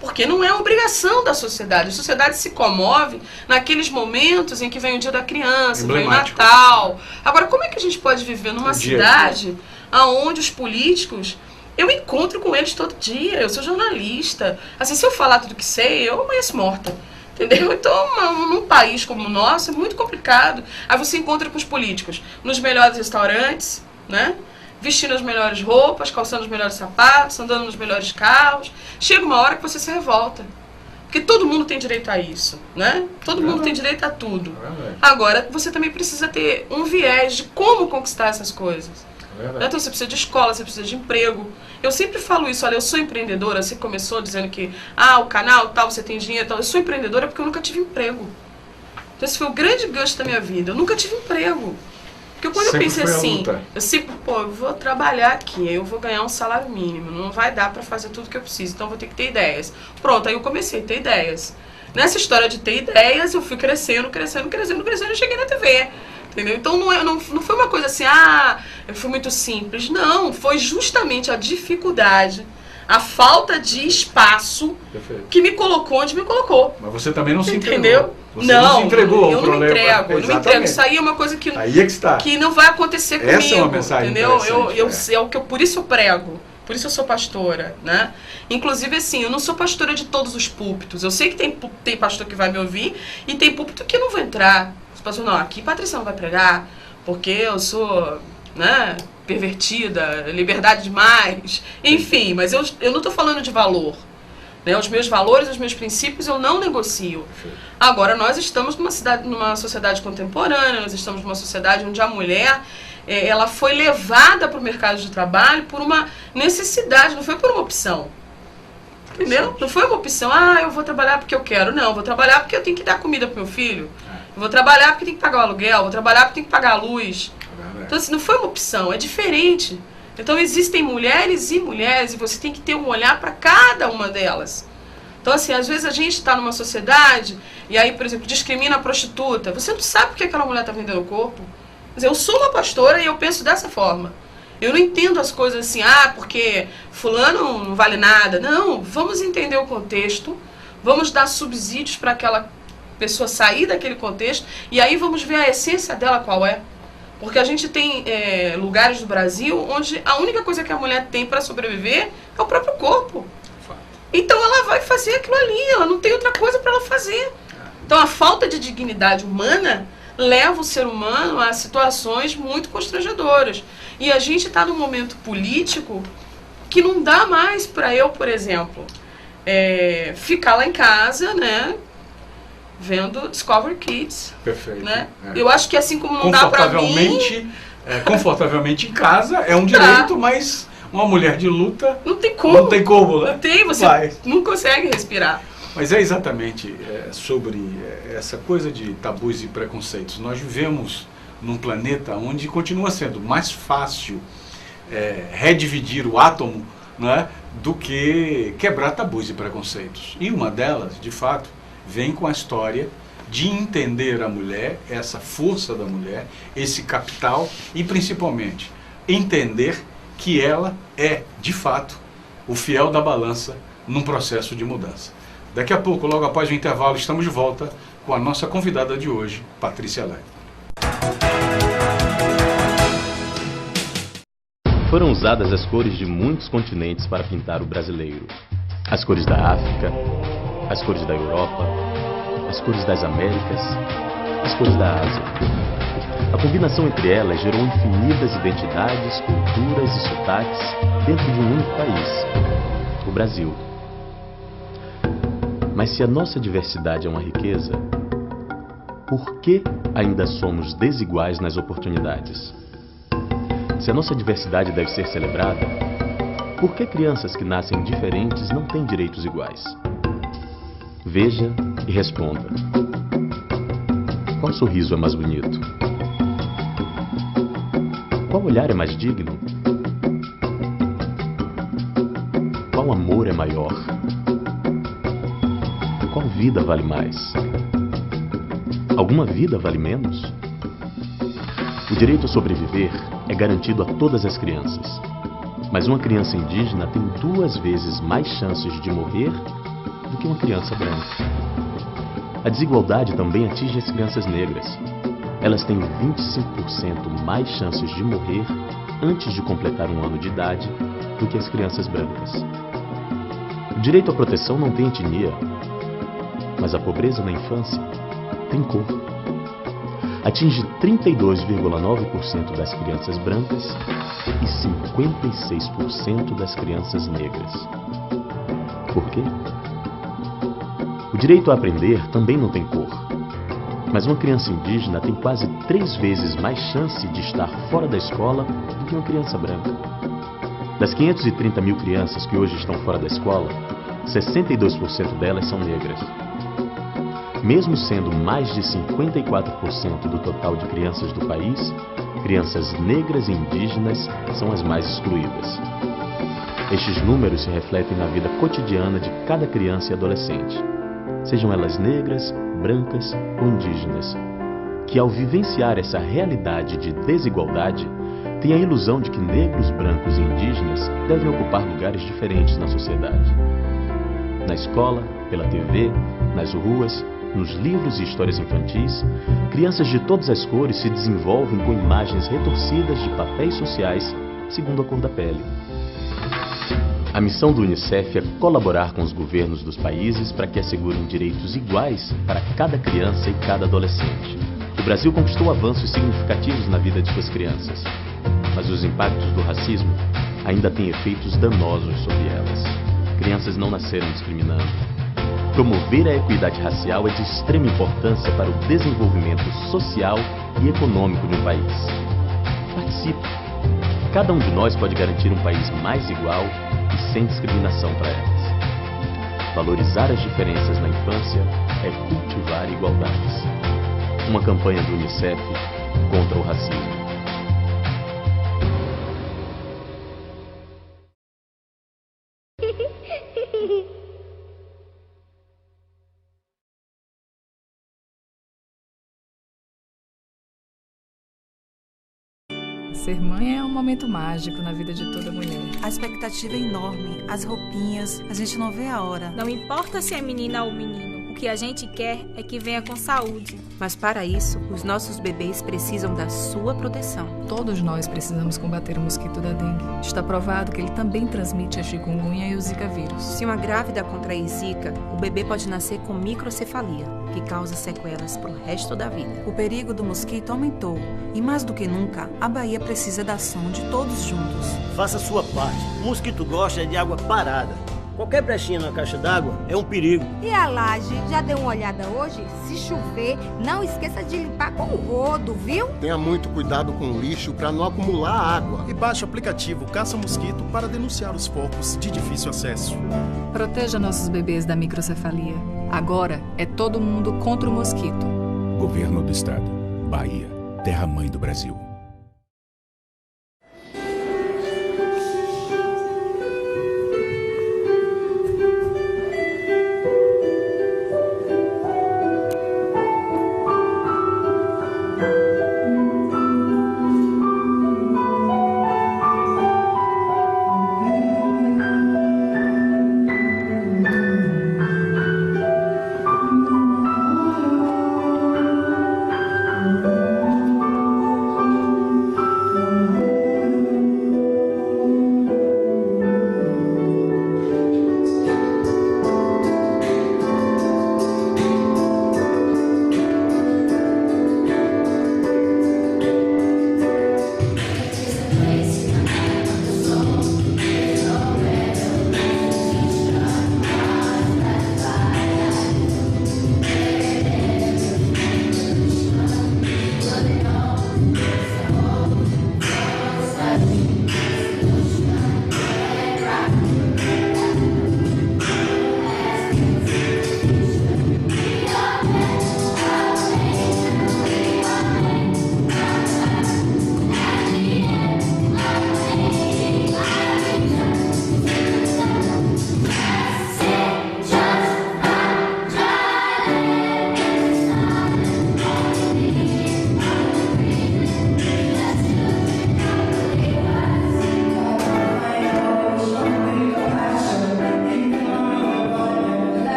Porque não é obrigação da sociedade. A sociedade se comove naqueles momentos em que vem o dia da criança, vem o Natal. Agora, como é que a gente pode viver numa cidade onde os políticos... Eu encontro com eles todo dia, eu sou jornalista. Assim, se eu falar tudo que sei, eu amanheço morta. Entendeu? Então, num país como o nosso, é muito complicado. Aí você encontra com os políticos nos melhores restaurantes, né? Vestindo as melhores roupas, calçando os melhores sapatos, andando nos melhores carros. Chega uma hora que você se revolta. Porque todo mundo tem direito a isso, né? Todo mundo tem direito a tudo. Agora, você também precisa ter um viés de como conquistar essas coisas. Então você precisa de escola, você precisa de emprego. Eu sempre falo isso, olha, eu sou empreendedora. Você começou dizendo que, o canal tal, você tem dinheiro tal. Eu sou empreendedora porque eu nunca tive emprego. Então esse foi o grande gancho da minha vida. Eu nunca tive emprego. Porque quando eu pensei assim, eu sempre, eu vou trabalhar aqui, eu vou ganhar um salário mínimo, não vai dar pra fazer tudo que eu preciso, então eu vou ter que ter ideias. Pronto, aí eu comecei a ter ideias. Nessa história de ter ideias, eu fui crescendo e cheguei na TV. Entendeu? Então não foi uma coisa assim, eu fui muito simples. Não, foi justamente a dificuldade, a falta de espaço que me colocou onde me colocou. Mas você também não se entregou. Entendeu? Você não se entregou eu ao não me problema. entrego, eu não me entrego. Isso aí é uma coisa que, aí é que, está. Que não vai acontecer comigo. Essa é uma mensagem entendeu? Por isso eu prego. Por isso eu sou pastora, né? Inclusive, assim, eu não sou pastora de todos os púlpitos. Eu sei que tem pastor que vai me ouvir e tem púlpito que não vai entrar. Pastor, não, aqui Patrícia não vai pregar, porque eu sou, né, pervertida, liberdade demais, enfim, mas eu não estou falando de valor, né, os meus valores, os meus princípios eu não negocio. Agora, nós estamos numa sociedade contemporânea, nós estamos numa sociedade onde a mulher, ela foi levada para o mercado de trabalho por uma necessidade, não foi por uma opção. Entendeu? Não foi uma opção, eu vou trabalhar porque eu quero, não, eu vou trabalhar porque eu tenho que dar comida pro meu filho. Eu vou trabalhar porque tem que pagar o aluguel, vou trabalhar porque tem que pagar a luz. Então, assim, não foi uma opção, é diferente. Então, existem mulheres e mulheres e você tem que ter um olhar para cada uma delas. Então, assim, às vezes a gente está numa sociedade e aí, por exemplo, discrimina a prostituta. Você não sabe por que aquela mulher está vendendo o corpo. Quer dizer, eu sou uma pastora e eu penso dessa forma. Eu não entendo as coisas assim, porque fulano não vale nada. Não, vamos entender o contexto, vamos dar subsídios para aquela pessoa sair daquele contexto e aí vamos ver a essência dela qual é. Porque a gente tem lugares do Brasil onde a única coisa que a mulher tem para sobreviver é o próprio corpo. Então ela vai fazer aquilo ali, ela não tem outra coisa para ela fazer. Então a falta de dignidade humana leva o ser humano a situações muito constrangedoras. E a gente está num momento político que não dá mais para eu, por exemplo, ficar lá em casa, né, vendo Discovery Kids. Perfeito. Né? Eu acho que assim como não dá para mim... confortavelmente em casa é um direito, mas uma mulher de luta... Não tem como. Não tem como, né? Não tem, você não consegue respirar. Mas é exatamente sobre essa coisa de tabus e preconceitos. Nós vivemos num planeta onde continua sendo mais fácil redividir o átomo, né, do que quebrar tabus e preconceitos. E uma delas, de fato, vem com a história de entender a mulher, essa força da mulher, esse capital e, principalmente, entender que ela é, de fato, o fiel da balança num processo de mudança. Daqui a pouco, logo após o intervalo, estamos de volta com a nossa convidada de hoje, Patrícia Leve. Foram usadas as cores de muitos continentes para pintar o brasileiro. As cores da África, as cores da Europa, as cores das Américas, as cores da Ásia. A combinação entre elas gerou infinitas identidades, culturas e sotaques dentro de um único país, o Brasil. Mas se a nossa diversidade é uma riqueza, por que ainda somos desiguais nas oportunidades? Se a nossa diversidade deve ser celebrada, por que crianças que nascem diferentes não têm direitos iguais? Veja e responda. Qual sorriso é mais bonito? Qual olhar é mais digno? Qual amor é maior? Qual vida vale mais? Alguma vida vale menos? O direito a sobreviver é garantido a todas as crianças. Mas uma criança indígena tem 2 vezes mais chances de morrer do que uma criança branca. A desigualdade também atinge as crianças negras. Elas têm 25% mais chances de morrer antes de completar 1 ano de idade do que as crianças brancas. O direito à proteção não tem etnia, mas a pobreza na infância tem cor. Atinge 32,9% das crianças brancas e 56% das crianças negras. Por quê? O direito a aprender também não tem cor, mas uma criança indígena tem quase 3 vezes mais chance de estar fora da escola do que uma criança branca. Das 530 mil crianças que hoje estão fora da escola, 62% delas são negras. Mesmo sendo mais de 54% do total de crianças do país, crianças negras e indígenas são as mais excluídas. Estes números se refletem na vida cotidiana de cada criança e adolescente, sejam elas negras, brancas ou indígenas, que ao vivenciar essa realidade de desigualdade, têm a ilusão de que negros, brancos e indígenas devem ocupar lugares diferentes na sociedade. Na escola, pela TV, nas ruas, nos livros e histórias infantis, crianças de todas as cores se desenvolvem com imagens retorcidas de papéis sociais segundo a cor da pele. A missão do UNICEF é colaborar com os governos dos países para que assegurem direitos iguais para cada criança e cada adolescente. O Brasil conquistou avanços significativos na vida de suas crianças, mas os impactos do racismo ainda têm efeitos danosos sobre elas. Crianças não nasceram discriminando. Promover a equidade racial é de extrema importância para o desenvolvimento social e econômico de um país. Participe! Cada um de nós pode garantir um país mais igual e sem discriminação para elas. Valorizar as diferenças na infância é cultivar igualdades. Uma campanha do UNICEF contra o racismo. Ser mãe é um momento mágico na vida de toda mulher. A expectativa é enorme, as roupinhas, a gente não vê a hora. Não importa se é menina ou menino, o que a gente quer é que venha com saúde. Mas para isso, os nossos bebês precisam da sua proteção. Todos nós precisamos combater o mosquito da dengue. Está provado que ele também transmite a chikungunya e o zika vírus. Se uma grávida contrair zika, o bebê pode nascer com microcefalia, que causa sequelas para o resto da vida. O perigo do mosquito aumentou e mais do que nunca, a Bahia precisa da ação de todos juntos. Faça a sua parte. O mosquito gosta de água parada. Qualquer brechinha na caixa d'água é um perigo. E a laje, já deu uma olhada hoje? Se chover, não esqueça de limpar com o rodo, viu? Tenha muito cuidado com o lixo para não acumular água. E baixe o aplicativo Caça Mosquito para denunciar os focos de difícil acesso. Proteja nossos bebês da microcefalia. Agora é todo mundo contra o mosquito. Governo do Estado. Bahia, terra-mãe do Brasil.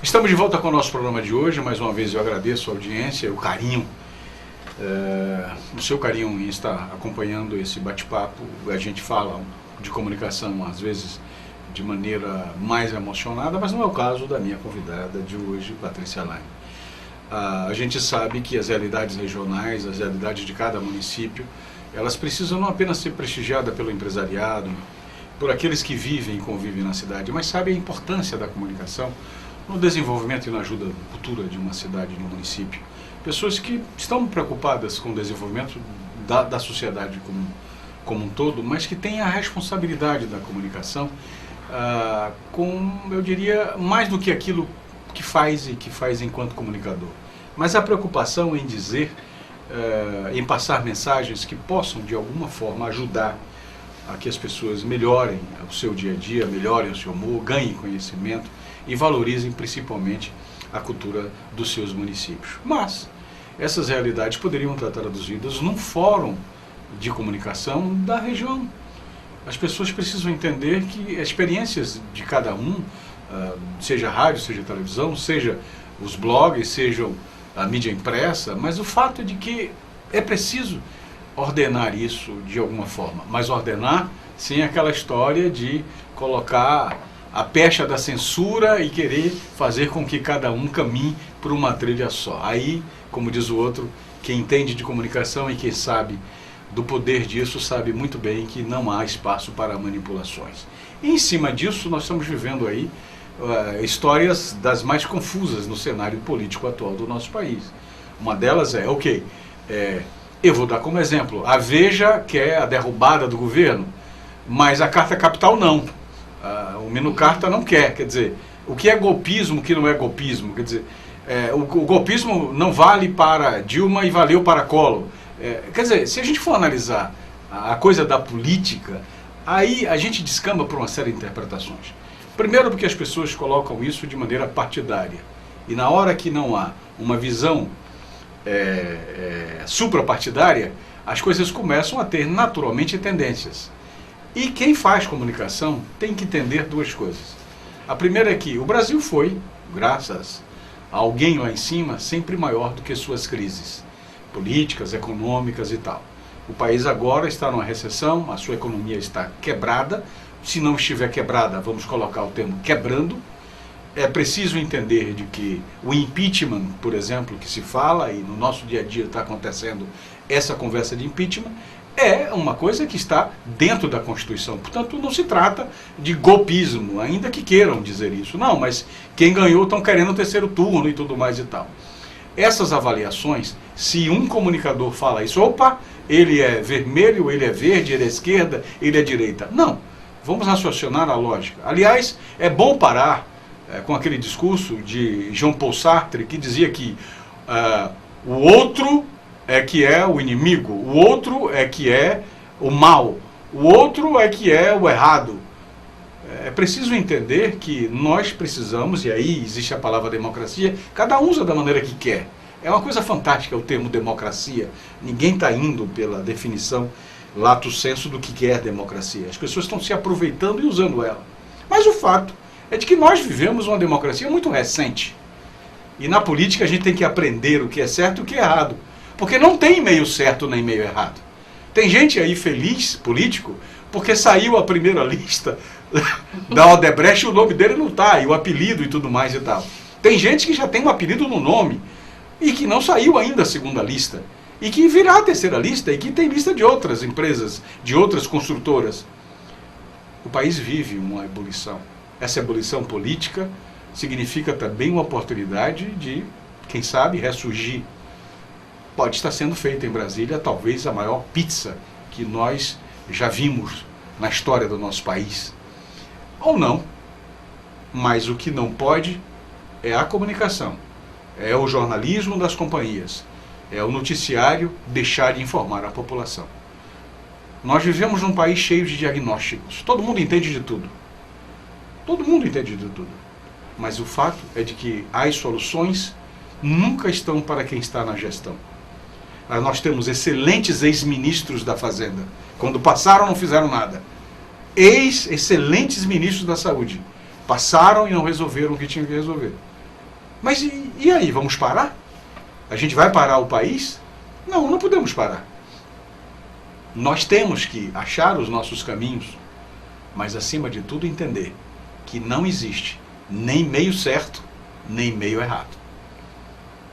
Estamos de volta com o nosso programa de hoje. Mais uma vez eu agradeço a audiência, o carinho, o seu carinho em estar acompanhando esse bate-papo. A gente fala de comunicação, às vezes, de maneira mais emocionada, mas não é o caso da minha convidada de hoje, Patrícia Laine. A gente sabe que as realidades regionais, as realidades de cada município, elas precisam não apenas ser prestigiadas pelo empresariado, por aqueles que vivem e convivem na cidade, mas sabem a importância da comunicação no desenvolvimento e na ajuda futura de uma cidade, de um município. Pessoas que estão preocupadas com o desenvolvimento da sociedade como um todo, mas que têm a responsabilidade da comunicação eu diria, mais do que aquilo que faz enquanto comunicador. Mas a preocupação em dizer, em passar mensagens que possam, de alguma forma, ajudar a que as pessoas melhorem o seu dia a dia, melhorem o seu humor, ganhem conhecimento e valorizem principalmente a cultura dos seus municípios. Mas essas realidades poderiam estar traduzidas num fórum de comunicação da região. As pessoas precisam entender que as experiências de cada um, seja rádio, seja televisão, seja os blogs, seja a mídia impressa, mas o fato é de que é preciso ordenar isso de alguma forma, mas ordenar sem aquela história de colocar a pecha da censura e querer fazer com que cada um caminhe por uma trilha só. Aí, como diz o outro, quem entende de comunicação e quem sabe do poder disso sabe muito bem que não há espaço para manipulações. E em cima disso, nós estamos vivendo aí histórias das mais confusas no cenário político atual do nosso país. Uma delas eu vou dar como exemplo, a Veja quer a derrubada do governo, mas a Carta Capital não. O Minucarta não quer. Quer dizer, o que é golpismo, o que não é golpismo? Quer dizer, o golpismo não vale para Dilma e valeu para Collor. Quer dizer, se a gente for analisar a coisa da política, aí a gente descamba por uma série de interpretações. Primeiro porque as pessoas colocam isso de maneira partidária. E na hora que não há uma visão suprapartidária, as coisas começam a ter naturalmente tendências. E quem faz comunicação tem que entender duas coisas. A primeira é que o Brasil foi, graças a alguém lá em cima, sempre maior do que suas crises políticas, econômicas e tal. O país agora está numa recessão, a sua economia está quebrada. Se não estiver quebrada, vamos colocar o termo quebrando. É preciso entender de que o impeachment, por exemplo, que se fala, e no nosso dia a dia está acontecendo essa conversa de impeachment, é uma coisa que está dentro da Constituição. Portanto, não se trata de golpismo, ainda que queiram dizer isso. Não, mas quem ganhou estão querendo o terceiro turno e tudo mais e tal. Essas avaliações, se um comunicador fala isso, opa, ele é vermelho, ele é verde, ele é esquerda, ele é direita. Não, vamos raciocinar a lógica. Aliás, é bom parar com aquele discurso de Jean Paul Sartre, que dizia que o outro é que é o inimigo, o outro é que é o mal, o outro é que é o errado. É preciso entender que nós precisamos, e aí existe a palavra democracia, cada um usa da maneira que quer. É uma coisa fantástica o termo democracia. Ninguém está indo pela definição lato sensu do que é democracia. As pessoas estão se aproveitando e usando ela. Mas o fato é de que nós vivemos uma democracia muito recente. E na política a gente tem que aprender o que é certo e o que é errado. Porque não tem meio certo nem meio errado. Tem gente aí feliz, político, porque saiu a primeira lista da Odebrecht e o nome dele não está, e o apelido e tudo mais e tal. Tem gente que já tem um apelido no nome e que não saiu ainda a segunda lista. E que virá a terceira lista e que tem lista de outras empresas, de outras construtoras. O país vive uma ebulição. Essa ebulição política significa também uma oportunidade de, quem sabe, ressurgir. Pode estar sendo feita em Brasília talvez a maior pizza que nós já vimos na história do nosso país. Ou não. Mas o que não pode é a comunicação. É o jornalismo das companhias. É o noticiário deixar de informar a população. Nós vivemos num país cheio de diagnósticos. Todo mundo entende de tudo. Todo mundo entende de tudo. Mas o fato é de que as soluções nunca estão para quem está na gestão. Nós temos excelentes ex-ministros da Fazenda. Quando passaram, não fizeram nada. excelentes ministros da saúde. Passaram e não resolveram o que tinham que resolver. Mas e aí, vamos parar? A gente vai parar o país? Não, não podemos parar. Nós temos que achar os nossos caminhos, mas acima de tudo entender que não existe nem meio certo, nem meio errado.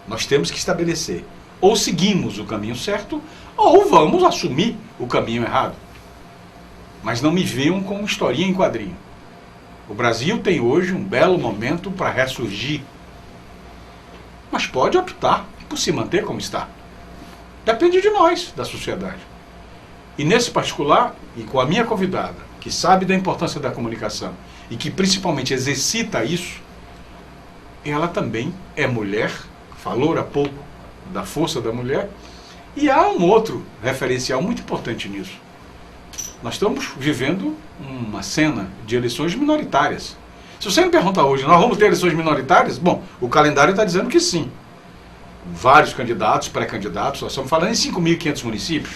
Nós temos que estabelecer, ou seguimos o caminho certo, ou vamos assumir o caminho errado. Mas não me vejam como historinha em quadrinho. O Brasil tem hoje um belo momento para ressurgir, mas pode optar por se manter como está. Depende de nós, da sociedade. E nesse particular, e com a minha convidada, que sabe da importância da comunicação e que principalmente exercita isso, ela também é mulher, falou há pouco da força da mulher, e há um outro referencial muito importante nisso. Nós estamos vivendo uma cena de eleições minoritárias. Se você me perguntar hoje, nós vamos ter eleições minoritárias? Bom, o calendário está dizendo que sim. Vários candidatos, pré-candidatos, nós estamos falando em 5.500 municípios.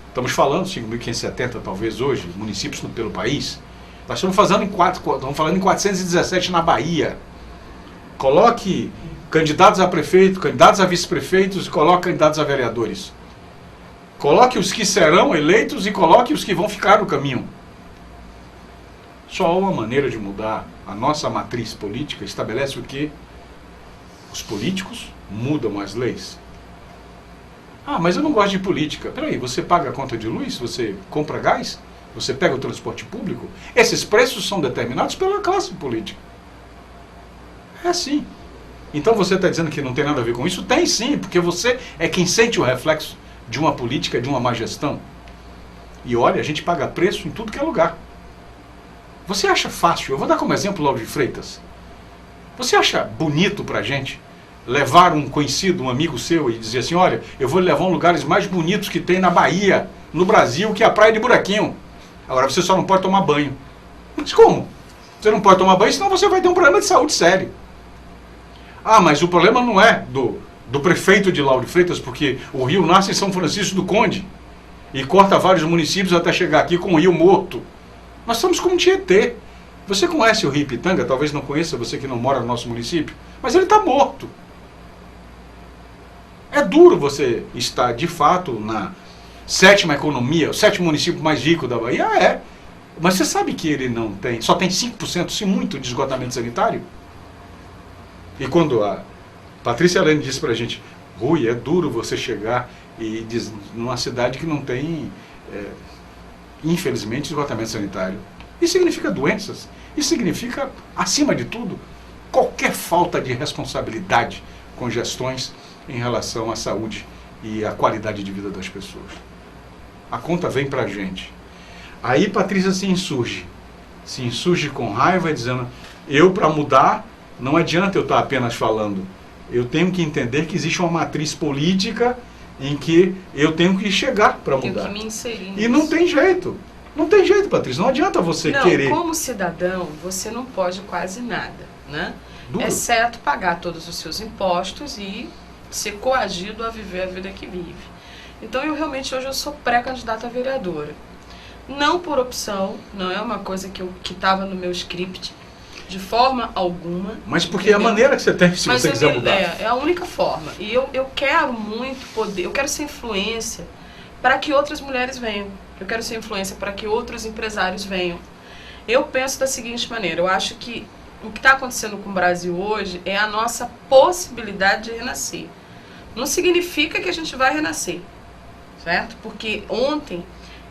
Estamos falando, 5.570 talvez hoje, municípios pelo país. Nós estamos falando em 417 na Bahia. Coloque candidatos a prefeito, candidatos a vice-prefeitos e coloque candidatos a vereadores. Coloque os que serão eleitos e coloque os que vão ficar no caminho. Só uma maneira de mudar a nossa matriz política estabelece o quê? Os políticos mudam as leis. Ah, mas eu não gosto de política. Peraí, você paga a conta de luz? Você compra gás? Você pega o transporte público? Esses preços são determinados pela classe política. É assim. Então você está dizendo que não tem nada a ver com isso? Tem sim, porque você é quem sente o reflexo de uma política, de uma má gestão. E olha, a gente paga preço em tudo que é lugar. Você acha fácil, eu vou dar como exemplo o Lauro de Freitas. Você acha bonito pra gente levar um conhecido, um amigo seu e dizer assim, olha, eu vou levar um lugares mais bonitos que tem na Bahia, no Brasil, que é a Praia de Buraquinho. Agora você só não pode tomar banho. Mas como? Você não pode tomar banho, senão você vai ter um problema de saúde sério. Ah, mas o problema não é do prefeito de Lauro de Freitas, porque o rio nasce em São Francisco do Conde e corta vários municípios até chegar aqui com o rio morto. Nós estamos como Tietê. Você conhece o rio Ipitanga? Talvez não conheça, você que não mora no nosso município, mas ele está morto. É duro você estar, de fato, na sétima economia, o sétimo município mais rico da Bahia, é. Mas você sabe que ele não tem, só tem 5%, se muito, de esgotamento sanitário? E quando a Patrícia Helene disse pra gente, Rui, é duro você chegar e numa cidade que não tem, infelizmente, esgotamento sanitário. Isso significa doenças, isso significa, acima de tudo, qualquer falta de responsabilidade com gestões em relação à saúde e à qualidade de vida das pessoas. A conta vem pra gente. Aí Patrícia se insurge com raiva, dizendo, eu para mudar, não adianta eu estar apenas falando, eu tenho que entender que existe uma matriz política em que eu tenho que chegar para mudar. Tenho que me inserir nisso. E não tem jeito. Não tem jeito, Patrícia. Não adianta você querer. Como cidadão, você não pode quase nada, né? Duro. Exceto pagar todos os seus impostos e ser coagido a viver a vida que vive. Então, hoje eu sou pré-candidata a vereadora. Não por opção, não é uma coisa que estava no meu script, de forma alguma. Mas porque é a maneira que você tem, se você quiser mudar. É a única forma. E eu quero muito poder, eu quero ser influência para que outras mulheres venham. Eu quero ser influência para que outros empresários venham. Eu penso da seguinte maneira, eu acho que o que está acontecendo com o Brasil hoje é a nossa possibilidade de renascer. Não significa que a gente vai renascer, certo? Porque ontem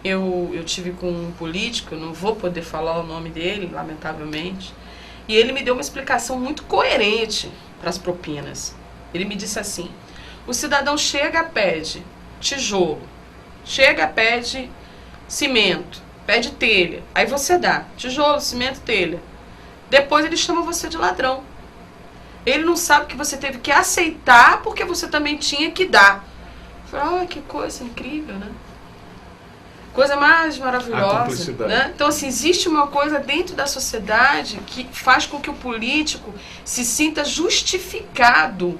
eu tive com um político, eu não vou poder falar o nome dele, lamentavelmente, e ele me deu uma explicação muito coerente para as propinas. Ele me disse assim, o cidadão chega, pede tijolo, chega, pede cimento, pede telha, aí você dá tijolo, cimento, telha. Depois ele chama você de ladrão. Ele não sabe que você teve que aceitar porque você também tinha que dar. Eu falei, que coisa incrível, né? Coisa mais maravilhosa, né? Então, assim, existe uma coisa dentro da sociedade que faz com que o político se sinta justificado,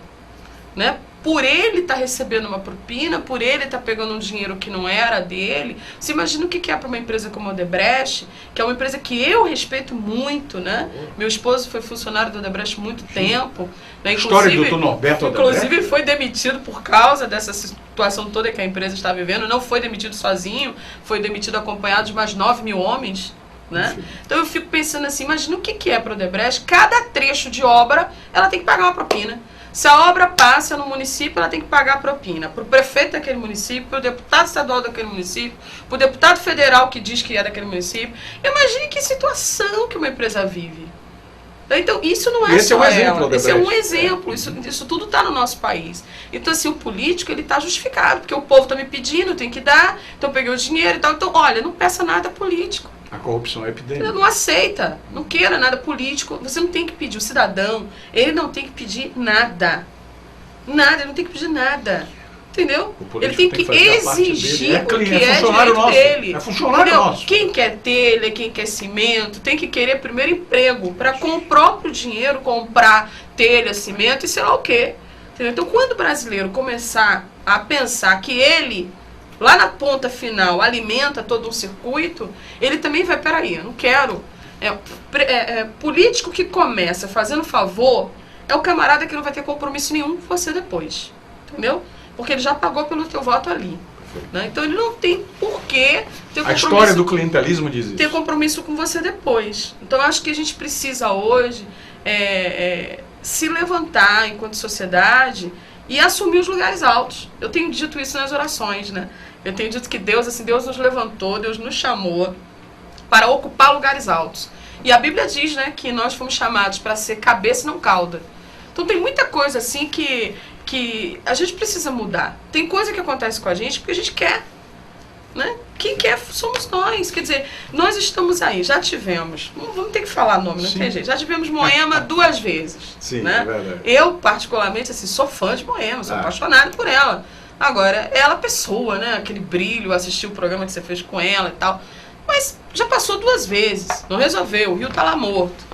né? por ele estar recebendo uma propina, por ele estar pegando um dinheiro que não era dele. Você imagina o que é para uma empresa como a Odebrecht, que é uma empresa que eu respeito muito, né? Meu esposo foi funcionário da Odebrecht há muito tempo. Né? História do Dr. Norberto Odebrecht. Inclusive foi demitido por causa dessa situação toda que a empresa está vivendo. Não foi demitido sozinho, foi demitido acompanhado de mais 9 mil homens. Né? Então eu fico pensando assim, imagina o que é para a Odebrecht, cada trecho de obra ela tem que pagar uma propina. Se a obra passa no município, ela tem que pagar a propina para o prefeito daquele município, para o deputado estadual daquele município, para o deputado federal que diz que é daquele município. Imagine que situação que uma empresa vive. Então isso não é esse só é um exemplo, ela, esse é um exemplo, isso tudo está no nosso país. Então assim, o político ele está justificado, porque o povo está me pedindo, tem que dar, então eu peguei o dinheiro e tal. Então olha, não peça nada político. A corrupção é epidêmica. Não aceita, não queira nada político. Você não tem que pedir, o cidadão, ele não tem que pedir nada. Nada, ele não tem que pedir nada. Entendeu? Ele tem que exigir o que é direito dele. É funcionário nosso. Quem quer telha, quem quer cimento, tem que querer primeiro emprego para com o próprio dinheiro comprar telha, cimento e sei lá o quê. Entendeu? Então quando o brasileiro começar a pensar que ele lá na ponta final alimenta todo um circuito, ele também vai, peraí, eu não quero. Político que começa fazendo favor é o camarada que não vai ter compromisso nenhum com você depois. Entendeu? Porque ele já pagou pelo teu voto ali. Né? Então ele não tem porquê ter compromisso. A história do clientelismo diz isso. Ter compromisso com você depois. Então eu acho que a gente precisa hoje se levantar enquanto sociedade e assumir os lugares altos. Eu tenho dito isso nas orações, né? Eu tenho dito que Deus nos levantou, Deus nos chamou para ocupar lugares altos. E a Bíblia diz, né, que nós fomos chamados para ser cabeça e não cauda. Então tem muita coisa assim que a gente precisa mudar. Tem coisa que acontece com a gente porque a gente quer. Né? Quem quer somos nós. Quer dizer, nós estamos aí, já tivemos, vamos ter que falar nome, não tem jeito, já tivemos Moema 2 vezes. Sim, né? É verdade. Eu, particularmente, assim, sou fã de Moema, sou apaixonado por ela. Agora, ela pessoa, né? Aquele brilho, assistir o programa que você fez com ela e tal. Mas já passou 2 vezes, não resolveu, o Rio tá lá morto.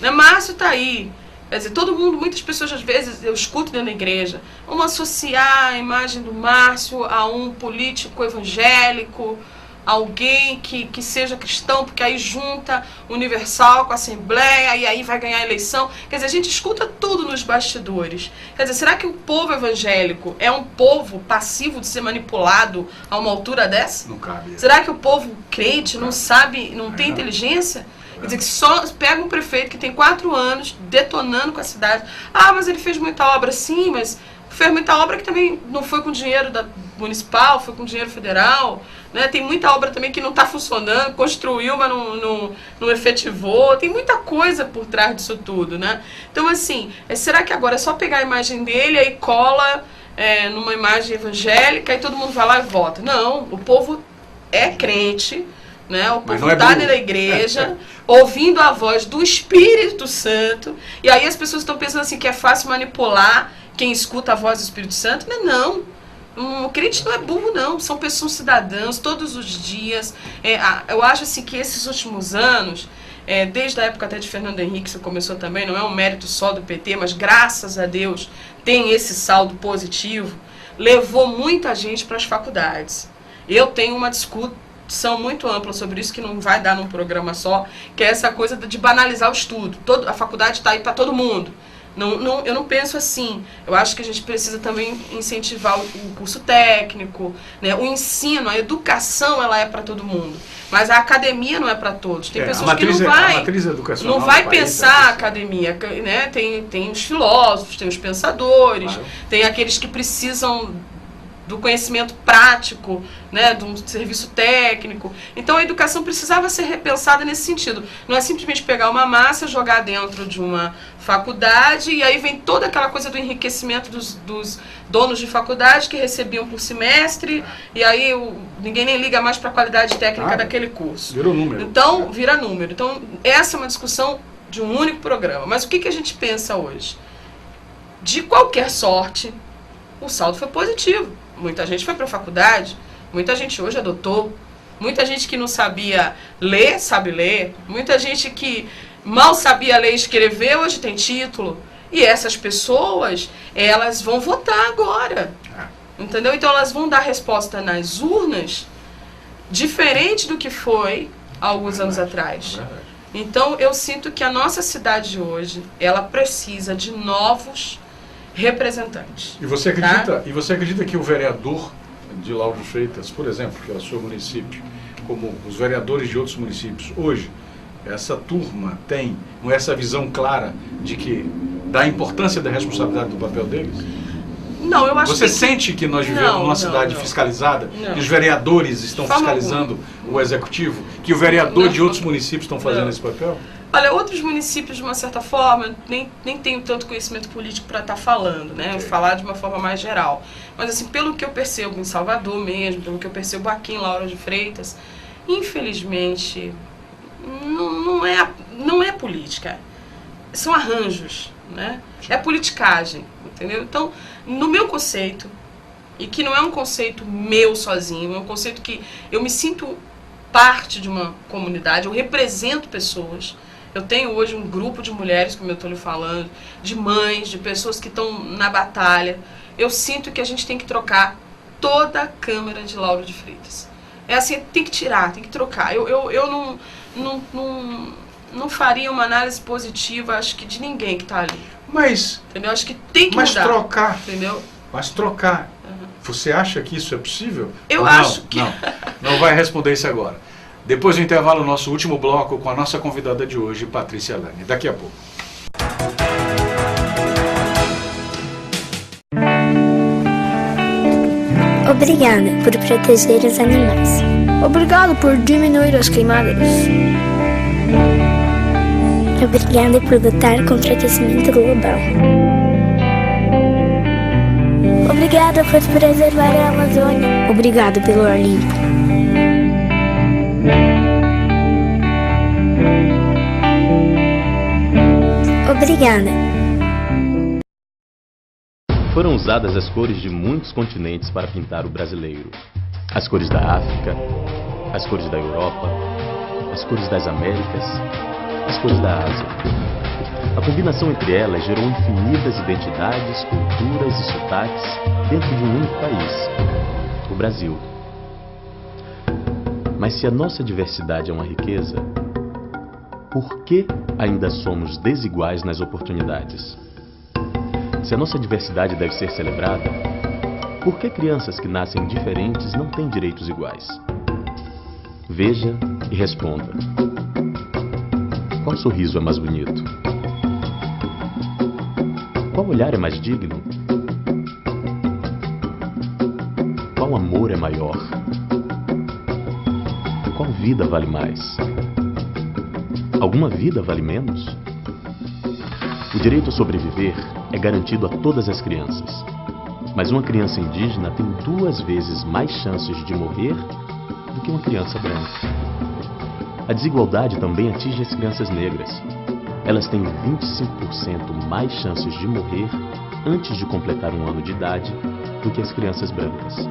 Né? Márcio tá aí. Quer dizer, todo mundo, muitas pessoas às vezes, eu escuto dentro da igreja, vamos associar a imagem do Márcio a um político evangélico, alguém que seja cristão, porque aí junta Universal com a Assembleia e aí vai ganhar a eleição. Quer dizer, a gente escuta tudo nos bastidores. Quer dizer, será que o povo evangélico é um povo passivo de ser manipulado a uma altura dessa? Não cabe. Será que o povo crente não sabe, não tem inteligência? Quer dizer, que só pega um prefeito que tem 4 anos detonando com a cidade. Ah, mas ele fez muita obra, sim, mas fez muita obra que também não foi com dinheiro municipal, foi com dinheiro federal. Né? Tem muita obra também que não está funcionando, construiu, mas não efetivou. Tem muita coisa por trás disso tudo. Né? Então, assim, será que agora é só pegar a imagem dele e cola numa imagem evangélica e todo mundo vai lá e vota? Não, o povo é crente. Né? O povo está dentro da igreja, ouvindo a voz do Espírito Santo, e aí as pessoas estão pensando assim que é fácil manipular quem escuta a voz do Espírito Santo. Não, o crente não é burro, não. São pessoas cidadãs todos os dias. Eu acho assim que esses últimos anos, desde a época até de Fernando Henrique, isso começou também, não é um mérito só do PT, mas graças a Deus tem esse saldo positivo, levou muita gente para as faculdades. Eu tenho uma discussão muito ampla sobre isso, que não vai dar num programa só, que é essa coisa de banalizar o estudo. A faculdade está aí para todo mundo. Eu não penso assim. Eu acho que a gente precisa também incentivar o curso técnico, né? O ensino, a educação, ela é para todo mundo. Mas a academia não é para todos. Tem pessoas que não vai pensar a academia. Né? Tem os filósofos, tem os pensadores, claro. Tem aqueles que precisam do conhecimento prático, né, de um serviço técnico. Então a educação precisava ser repensada nesse sentido. Não é simplesmente pegar uma massa, jogar dentro de uma faculdade e aí vem toda aquela coisa do enriquecimento dos donos de faculdade que recebiam por semestre e aí ninguém nem liga mais para a qualidade técnica daquele curso. Virou número. Então, vira número. Então, essa é uma discussão de um único programa. Mas o que a gente pensa hoje? De qualquer sorte, o saldo foi positivo. Muita gente foi para a faculdade, muita gente hoje adotou, muita gente que não sabia ler, sabe ler, muita gente que mal sabia ler e escrever, hoje tem título. E essas pessoas, elas vão votar agora. Entendeu? Então elas vão dar resposta nas urnas diferente do que foi há alguns anos atrás. Então eu sinto que a nossa cidade hoje, ela precisa de novos representantes. E você acredita, e você acredita que o vereador de Lauro de Freitas, por exemplo, que é o seu município, como os vereadores de outros municípios, hoje, essa turma tem essa visão clara de que da importância da responsabilidade do papel deles? Não, eu acho Você sente que nós vivemos numa cidade fiscalizada? Que os vereadores estão fiscalizando o executivo? Que o vereador de outros municípios estão fazendo esse papel? Olha, outros municípios, de uma certa forma, nem tenho tanto conhecimento político para estar falando, né? Vou falar de uma forma mais geral. Mas, assim, pelo que eu percebo em Salvador mesmo, pelo que eu percebo aqui em Lauro de Freitas, infelizmente, não é política. São arranjos, né? É politicagem, entendeu? Então, no meu conceito, e que não é um conceito meu sozinho, é um conceito que eu me sinto parte de uma comunidade, eu represento pessoas. Eu tenho hoje um grupo de mulheres, como eu estou lhe falando, de mães, de pessoas que estão na batalha. Eu sinto que a gente tem que trocar toda a Câmara de Lauro de Freitas. É assim, tem que tirar, tem que trocar. Eu não faria uma análise positiva, acho que de ninguém que está ali. Mas, entendeu? Acho que tem que mudar. Trocar, entendeu? Mas trocar. Você acha que isso é possível? Eu acho que... Não vai responder isso agora. Depois do intervalo, nosso último bloco com a nossa convidada de hoje, Patrícia Lane. Daqui a pouco. Obrigada por proteger os animais. Obrigado por diminuir as queimadas. Obrigada por lutar contra o aquecimento global. Obrigada por preservar a Amazônia. Obrigado pelo ar limpo. Obrigada. Foram usadas as cores de muitos continentes para pintar o brasileiro. As cores da África, as cores da Europa, as cores das Américas, as cores da Ásia. A combinação entre elas gerou infinitas identidades, culturas e sotaques dentro de um único país, o Brasil. Mas se a nossa diversidade é uma riqueza, por que ainda somos desiguais nas oportunidades? Se a nossa diversidade deve ser celebrada, por que crianças que nascem diferentes não têm direitos iguais? Veja e responda. Qual sorriso é mais bonito? Qual olhar é mais digno? Qual amor é maior? Qual vida vale mais? Alguma vida vale menos? O direito a sobreviver é garantido a todas as crianças. Mas uma criança indígena tem 2 vezes mais chances de morrer do que uma criança branca. A desigualdade também atinge as crianças negras. Elas têm 25% mais chances de morrer antes de completar 1 ano de idade do que as crianças brancas.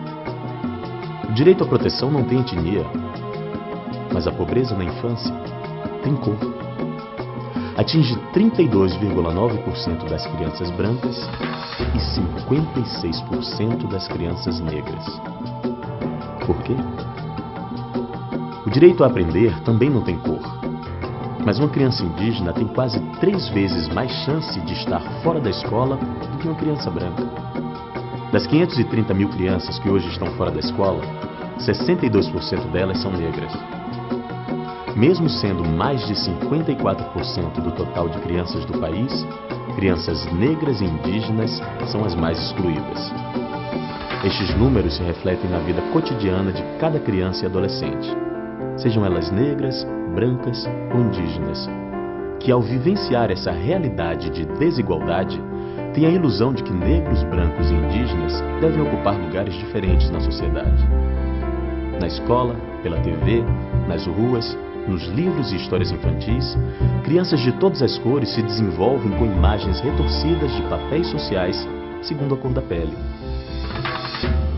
O direito à proteção não tem etnia, mas a pobreza na infância tem cor. Atinge 32,9% das crianças brancas e 56% das crianças negras. Por quê? O direito a aprender também não tem cor, mas uma criança indígena tem quase 3 vezes mais chance de estar fora da escola do que uma criança branca. Das 530 mil crianças que hoje estão fora da escola, 62% delas são negras. Mesmo sendo mais de 54% do total de crianças do país, crianças negras e indígenas são as mais excluídas. Estes números se refletem na vida cotidiana de cada criança e adolescente, sejam elas negras, brancas ou indígenas, que ao vivenciar essa realidade de desigualdade, têm a ilusão de que negros, brancos e indígenas devem ocupar lugares diferentes na sociedade. Na escola, pela TV, nas ruas, nos livros e histórias infantis, crianças de todas as cores se desenvolvem com imagens retorcidas de papéis sociais segundo a cor da pele.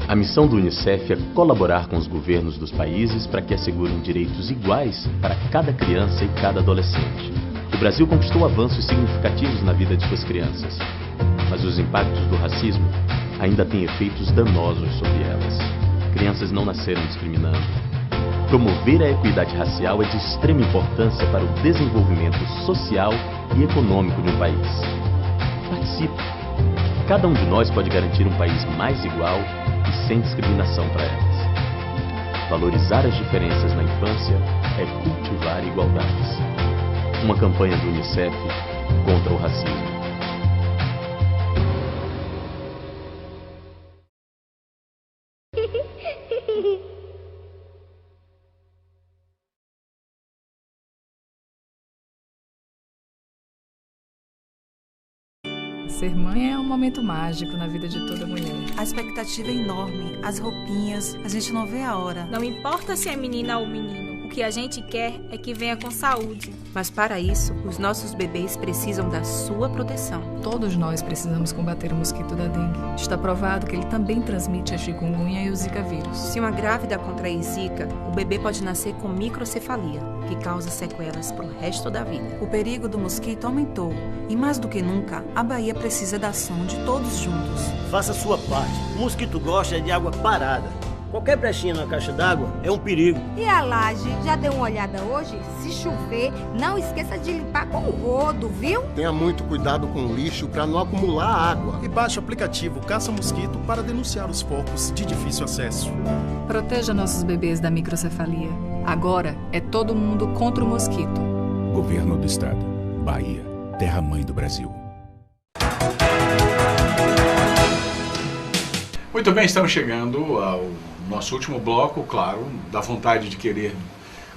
A missão do UNICEF é colaborar com os governos dos países para que assegurem direitos iguais para cada criança e cada adolescente. O Brasil conquistou avanços significativos na vida de suas crianças, mas os impactos do racismo ainda têm efeitos danosos sobre elas. Crianças não nasceram discriminando. Promover a equidade racial é de extrema importância para o desenvolvimento social e econômico de um país. Participe! Cada um de nós pode garantir um país mais igual e sem discriminação para elas. Valorizar as diferenças na infância é cultivar igualdades. Uma campanha do UNICEF contra o racismo. Ser mãe é um momento mágico na vida de toda mulher. A expectativa é enorme, as roupinhas, a gente não vê a hora. Não importa se é menina ou menino, o que a gente quer é que venha com saúde. Mas para isso, os nossos bebês precisam da sua proteção. Todos nós precisamos combater o mosquito da dengue. Está provado que ele também transmite a chikungunya e o zika vírus. Se uma grávida contrair zika, o bebê pode nascer com microcefalia, que causa sequelas para o resto da vida. O perigo do mosquito aumentou e mais do que nunca, a Bahia precisa da ação de todos juntos. Faça a sua parte. O mosquito gosta de água parada. Qualquer brechinha na caixa d'água é um perigo. E a laje, já deu uma olhada hoje? Se chover, não esqueça de limpar com o rodo, viu? Tenha muito cuidado com o lixo para não acumular água. E baixe o aplicativo Caça Mosquito para denunciar os focos de difícil acesso. Proteja nossos bebês da microcefalia. Agora é todo mundo contra o mosquito. Governo do Estado. Bahia, terra-mãe do Brasil. Muito bem, estamos chegando ao nosso último bloco, claro, da vontade de querer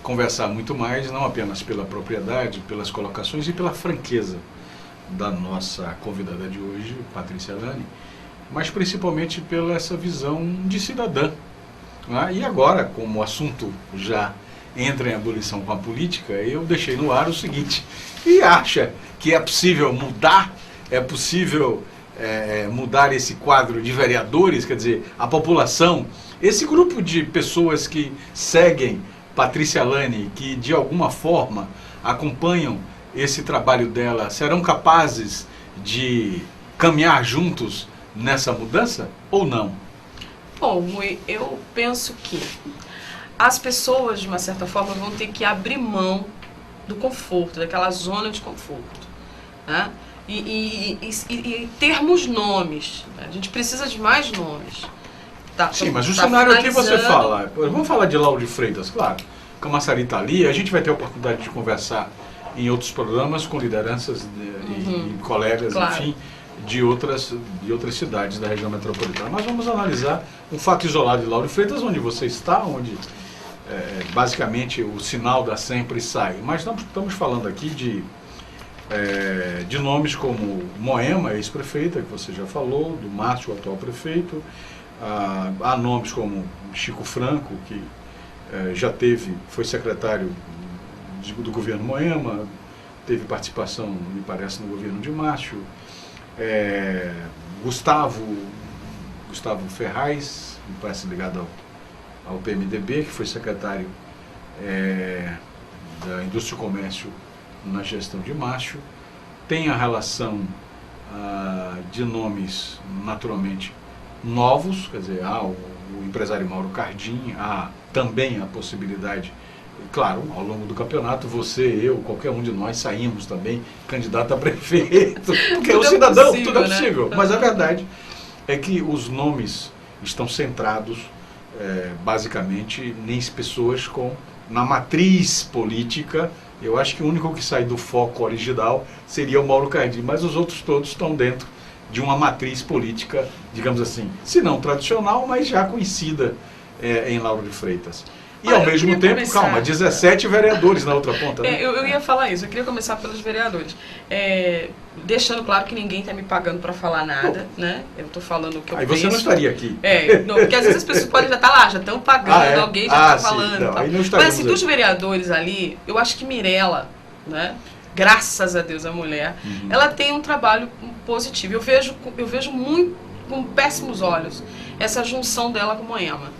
conversar muito mais, não apenas pela propriedade, pelas colocações e pela franqueza da nossa convidada de hoje, Patrícia Lani, mas principalmente pela essa visão de cidadã. Né? E agora, como o assunto já entra em ebulição com a política, eu deixei no ar o seguinte: e acha que é possível mudar, é possível mudar esse quadro de vereadores, quer dizer, a população, esse grupo de pessoas que seguem Patrícia Lani, que de alguma forma acompanham esse trabalho dela, serão capazes de caminhar juntos nessa mudança ou não? Bom, eu penso que as pessoas, de uma certa forma, vão ter que abrir mão do conforto, daquela zona de conforto, né? E termos nomes. A gente precisa de mais nomes. Sim, mas o cenário aqui você fala. Vamos falar de Lauro de Freitas, claro. Camaçari está ali, a gente vai ter a oportunidade de conversar em outros programas com lideranças e colegas, claro, enfim, de outras cidades da região metropolitana. Nós vamos analisar um fato isolado de Lauro de Freitas, onde você está, onde basicamente o sinal da sempre sai. Mas estamos falando aqui de nomes como Moema, ex-prefeita, que você já falou, do Márcio, o atual prefeito. Há nomes como Chico Franco, que foi secretário do governo Moema, teve participação, me parece, no governo de Márcio. Gustavo Ferraz, me parece ligado ao PMDB, que foi secretário da Indústria e Comércio na gestão de Márcio. Tem a relação de nomes naturalmente novos, quer dizer, há o empresário Mauro Cardim, há também a possibilidade, claro, ao longo do campeonato, você, eu, qualquer um de nós saímos também candidato a prefeito, porque o cidadão, tudo é possível, né? Mas a verdade é que os nomes estão centrados basicamente em pessoas na matriz política. Eu acho que o único que sai do foco original seria o Mauro Cardim, mas os outros todos estão dentro de uma matriz política, digamos assim, se não tradicional, mas já conhecida em Lauro de Freitas. E ao mesmo tempo, 17 vereadores na outra ponta. Né? Eu ia falar isso, eu queria começar pelos vereadores. Deixando claro que ninguém está me pagando para falar nada, né? Eu estou falando o que eu penso. Aí você não estaria aqui. Porque às vezes as pessoas podem já estar lá, já estão pagando, alguém já está falando. Não, aí não mas assim, dos vereadores ali, eu acho que Mirella, né? Graças a Deus a mulher, ela tem um trabalho positivo. Eu vejo muito com péssimos olhos essa junção dela com Moema.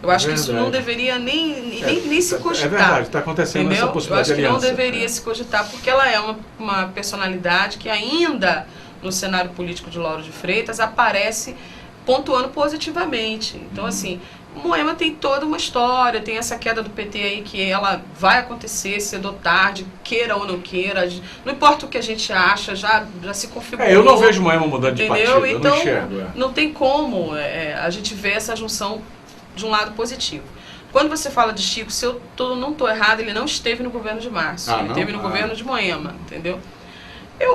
Eu acho que isso não deveria nem se cogitar. É verdade, está acontecendo, entendeu? Essa possibilidade. Eu acho que não deveria se cogitar, porque ela é uma personalidade que ainda no cenário político de Lauro de Freitas aparece pontuando positivamente. Então, assim, Moema tem toda uma história, tem essa queda do PT aí que ela vai acontecer cedo ou tarde, queira ou não queira, não importa o que a gente acha, já se configurou. Eu não vejo Moema mudando de partido, então, eu não enxergo. Não tem como a gente ver essa junção de um lado positivo. Quando você fala de Chico, se eu não estou errado, ele não esteve no governo de Márcio, ele esteve no governo de Moema, entendeu? É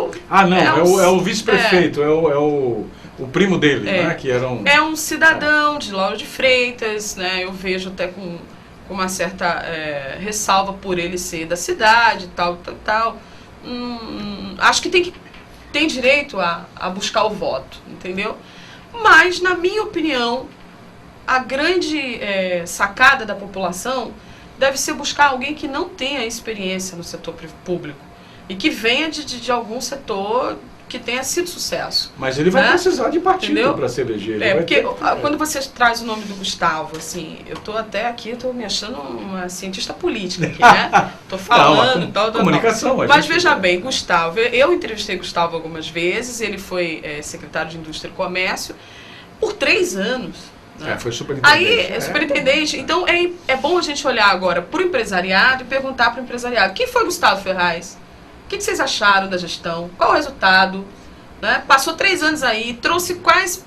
o vice-prefeito, é o primo dele, né? Que era é um cidadão de Lauro de Freitas, né? Eu vejo até com uma certa ressalva por ele ser da cidade, tal. Acho que tem direito a buscar o voto, entendeu? Mas, na minha opinião, a grande sacada da população deve ser buscar alguém que não tenha experiência no setor público e que venha de algum setor que tenha sido sucesso. Mas ele vai precisar de partido para se eleger. Porque quando você traz o nome do Gustavo, assim, eu tô até aqui, tô me achando uma cientista política aqui, né? Tô falando, comunicação. Mas veja bem, Gustavo, eu entrevistei Gustavo algumas vezes, ele foi secretário de Indústria e Comércio por 3 anos. Né? Foi superintendente. Aí, superintendente. Então, é bom a gente olhar agora para o empresariado e perguntar para o empresariado, quem foi Gustavo Ferraz? O que vocês acharam da gestão? Qual o resultado? Né? Passou 3 anos aí, trouxe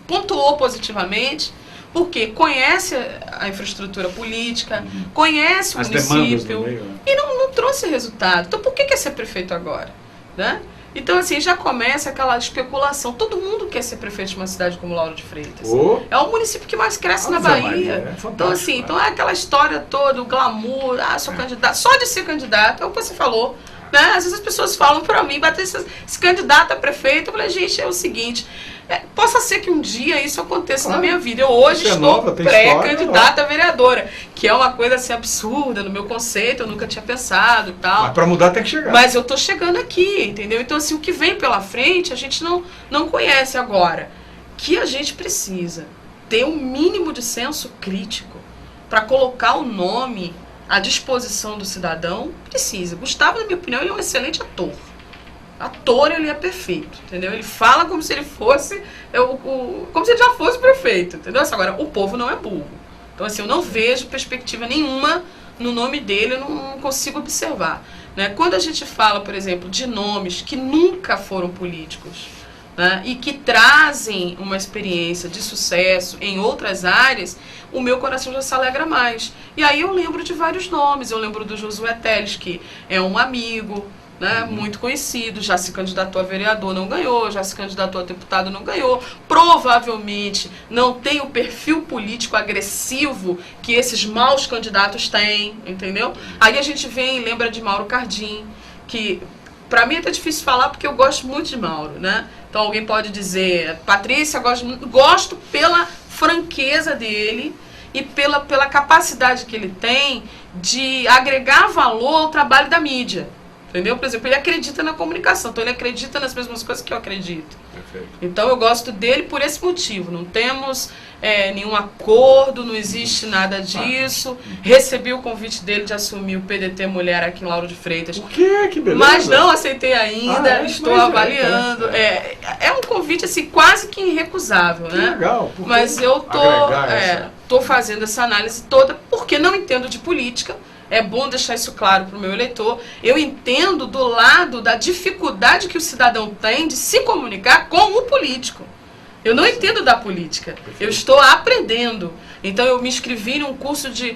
pontuou positivamente, porque conhece a infraestrutura política, conhece o município e não trouxe resultado. Então, por que quer ser prefeito agora? Né? Então, assim, já começa aquela especulação. Todo mundo quer ser prefeito de uma cidade como Lauro de Freitas. É o município que mais cresce na Bahia. Então, assim, então é aquela história toda, o glamour, sou candidato. Só de ser candidato, é o que você falou. Né? Às vezes as pessoas falam para mim, se candidato a prefeito, eu falei, gente, é o seguinte, possa ser que um dia isso aconteça na minha vida. Eu hoje estou pré-candidata a vereadora, que é uma coisa assim absurda no meu conceito, eu nunca tinha pensado e tal. Mas para mudar tem que chegar. Mas eu tô chegando aqui, entendeu? Então, assim, o que vem pela frente a gente não conhece agora. Que a gente precisa ter um mínimo de senso crítico para colocar o nome à disposição do cidadão, precisa. Gustavo, na minha opinião, ele é um excelente ator. Ator, ele é perfeito, entendeu? Ele fala como se ele fosse, como se ele já fosse prefeito, entendeu? Agora, o povo não é burro. Então, assim, eu não vejo perspectiva nenhuma no nome dele, eu não consigo observar. Né? Quando a gente fala, por exemplo, de nomes que nunca foram políticos, né, e que trazem uma experiência de sucesso em outras áreas, o meu coração já se alegra mais. E aí eu lembro de vários nomes. Eu lembro do Josué Teles, que é um amigo, né, muito conhecido, já se candidatou a vereador, não ganhou, já se candidatou a deputado, não ganhou. Provavelmente não tem o perfil político agressivo que esses maus candidatos têm, entendeu? Aí a gente vem e lembra de Mauro Cardim, que para mim é até difícil falar porque eu gosto muito de Mauro, né? Então alguém pode dizer, Patrícia, gosto pela franqueza dele e pela capacidade que ele tem de agregar valor ao trabalho da mídia. Entendeu? Por exemplo, ele acredita na comunicação, então ele acredita nas mesmas coisas que eu acredito. Perfeito. Então eu gosto dele por esse motivo. Não temos nenhum acordo, não existe nada disso. Recebi o convite dele de assumir o PDT Mulher aqui em Lauro de Freitas. O quê? Que beleza. Mas não aceitei ainda, estou avaliando. É um convite assim, quase que irrecusável, né? Legal. Mas eu tô fazendo essa análise toda porque não entendo de política. É bom deixar isso claro para o meu eleitor. Eu entendo do lado da dificuldade que o cidadão tem de se comunicar com o político. Eu não entendo da política. Eu estou aprendendo. Então eu me inscrevi num curso de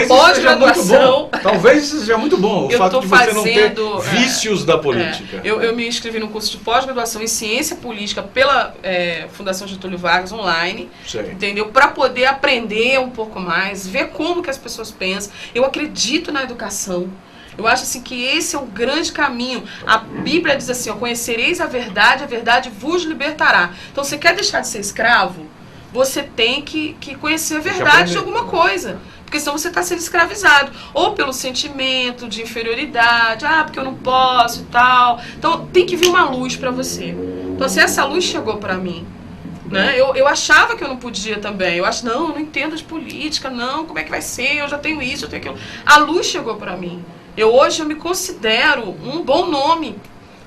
pós-graduação. Talvez isso seja muito bom. O fato de você não ter vícios da política. Eu me inscrevi num curso de pós-graduação em ciência política pela Fundação Getúlio Vargas online, entendeu? Para poder aprender um pouco mais, ver como que as pessoas pensam. Eu acredito na educação. Eu acho assim que esse é um grande caminho. A Bíblia diz assim, conhecereis a verdade vos libertará. Então, você quer deixar de ser escravo? Você tem que conhecer a verdade de alguma coisa. Porque senão você está sendo escravizado. Ou pelo sentimento de inferioridade, porque eu não posso e tal. Então, tem que vir uma luz para você. Então, se essa luz chegou para mim, Né? Eu achava que eu não podia também. Eu acho, não, eu não entendo de política, não, como é que vai ser? Eu já tenho isso, eu tenho aquilo. A luz chegou para mim. Hoje eu me considero um bom nome.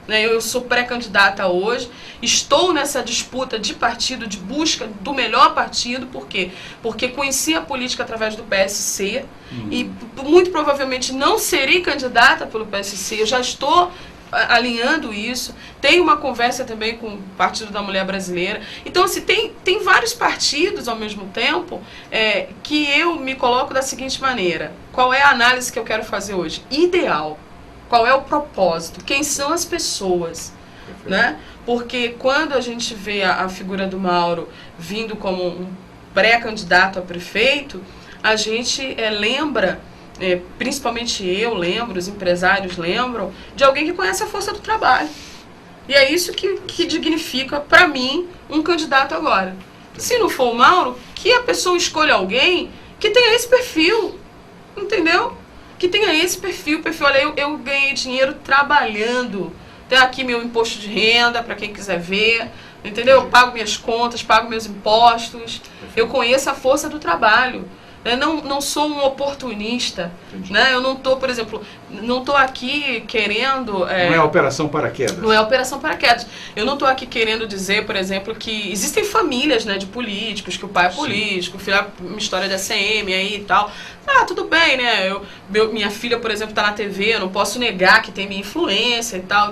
Né? Eu sou pré-candidata hoje, estou nessa disputa de partido, de busca do melhor partido, por quê? Porque conheci a política através do PSC e muito provavelmente não serei candidata pelo PSC, eu já estou alinhando isso, tem uma conversa também com o Partido da Mulher Brasileira, então assim, tem vários partidos ao mesmo tempo que eu me coloco da seguinte maneira, qual é a análise que eu quero fazer hoje? Ideal. Qual é o propósito? Quem são as pessoas? Né? Porque quando a gente vê a figura do Mauro vindo como um pré-candidato a prefeito, a gente lembra, principalmente eu lembro, os empresários lembram, de alguém que conhece a força do trabalho. E é isso que dignifica, para mim, um candidato agora. Se não for o Mauro, que a pessoa escolha alguém que tenha esse perfil, entendeu? Que tenha esse perfil, olha, eu ganhei dinheiro trabalhando, tem aqui meu imposto de renda, para quem quiser ver, entendeu? Eu pago minhas contas, pago meus impostos, eu conheço a força do trabalho, né? Não sou um oportunista, né? Eu não estou, por exemplo, não estou aqui querendo... Não é operação paraquedas. Não é operação paraquedas. Eu não estou aqui querendo dizer, por exemplo, que existem famílias, né, de políticos, que o pai é político, o filho é uma história da ACM aí e tal. Ah, tudo bem, né? Minha filha, por exemplo, está na TV, eu não posso negar que tem minha influência e tal.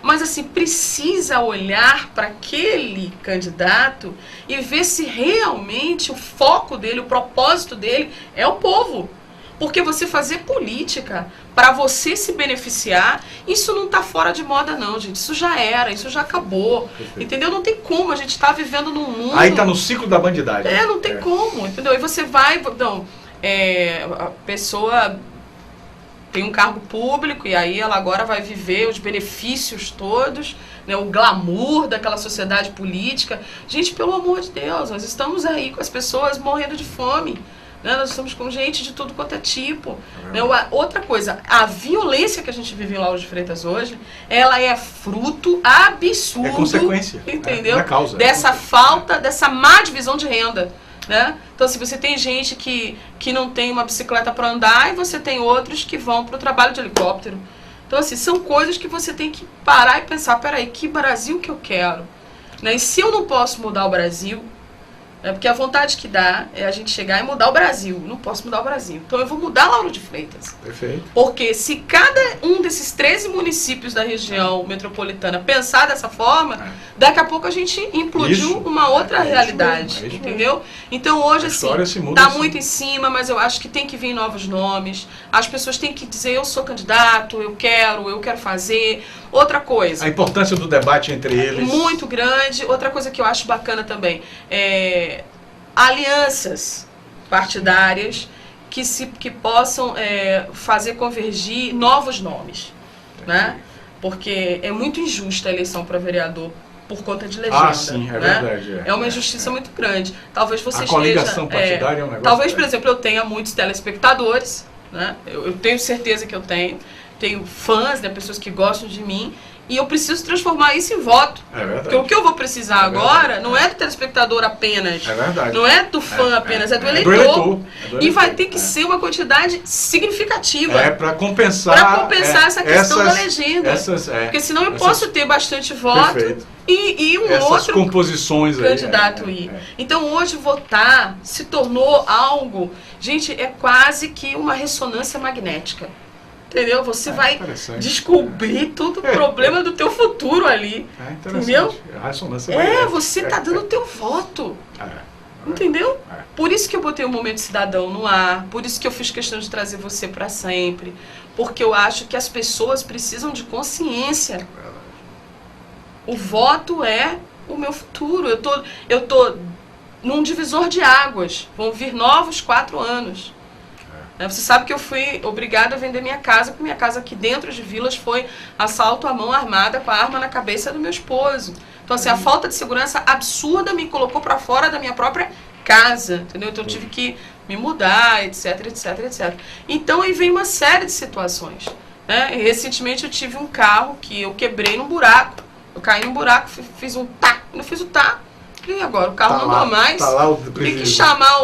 Mas, assim, precisa olhar para aquele candidato e ver se realmente o foco dele, o propósito dele é o povo. Porque você fazer política para você se beneficiar, isso não está fora de moda não, gente. Isso já era, isso já acabou. Perfeito. Entendeu? Não tem como, a gente está vivendo num mundo... Aí está no ciclo da bandidagem. Não tem como, entendeu? E você vai... Não, a pessoa tem um cargo público e aí ela agora vai viver os benefícios todos, né, o glamour daquela sociedade política. Gente, pelo amor de Deus, nós estamos aí com as pessoas morrendo de fome. Né? Nós estamos com gente de tudo quanto é tipo. Né? Outra coisa, a violência que a gente vive em Lauro de Freitas hoje, ela é fruto absurdo, é consequência, entendeu? É causa, dessa falta, dessa má divisão de renda. Né? Então, se você tem gente que não tem uma bicicleta para andar e você tem outros que vão para o trabalho de helicóptero. Então, assim, são coisas que você tem que parar e pensar, peraí, que Brasil que eu quero? Né? E se eu não posso mudar o Brasil, porque a vontade que dá é a gente chegar e mudar o Brasil. Não posso mudar o Brasil. Então eu vou mudar Lauro de Freitas. Perfeito. Porque se cada um desses 13 municípios da região metropolitana pensar dessa forma, daqui a pouco a gente implodiu uma outra realidade. Entendeu? Então hoje, assim, está muito em cima, mas eu acho que tem que vir novos nomes. As pessoas têm que dizer, eu sou candidato, eu quero fazer. Outra coisa. A importância do debate entre eles. Muito grande. Outra coisa que eu acho bacana também é alianças partidárias que possam fazer convergir novos nomes. Né? Porque é muito injusta a eleição para vereador por conta de legenda. Ah, sim, é verdade. É uma injustiça muito grande. Talvez você esteja... A coligação partidária é um negócio... Talvez, por exemplo, eu tenha muitos telespectadores. Né? Eu tenho certeza que eu tenho fãs, né, pessoas que gostam de mim, e eu preciso transformar isso em voto. É verdade. Porque o que eu vou precisar agora não é do telespectador apenas, não é do fã apenas, é do eleitor. E vai ter que ser uma quantidade significativa. Para compensar, essa questão da legenda. Porque senão eu posso ter bastante voto e outro composições candidato ir. Então hoje votar se tornou algo, gente, é quase que uma ressonância magnética. Entendeu? Você vai descobrir todo o problema do teu futuro ali. Entendeu? Você tá dando o teu voto. Entendeu? Por isso que eu botei o Momento Cidadão no ar, por isso que eu fiz questão de trazer você para sempre, porque eu acho que as pessoas precisam de consciência. O voto é o meu futuro. Eu tô num divisor de águas. Vão vir novos 4 anos. Você sabe que eu fui obrigada a vender minha casa, porque minha casa aqui dentro de Vilas foi assalto à mão armada com a arma na cabeça do meu esposo. Então, assim, a falta de segurança absurda me colocou para fora da minha própria casa, entendeu? Então, eu tive que me mudar, etc, etc, etc. Então, aí vem uma série de situações. Né? E, recentemente, eu tive um carro que eu quebrei num buraco. Eu caí num buraco, fiz um tá, não fiz o tá. E agora? O carro não andou mais. Tá lá o tem prejuízo. que chamar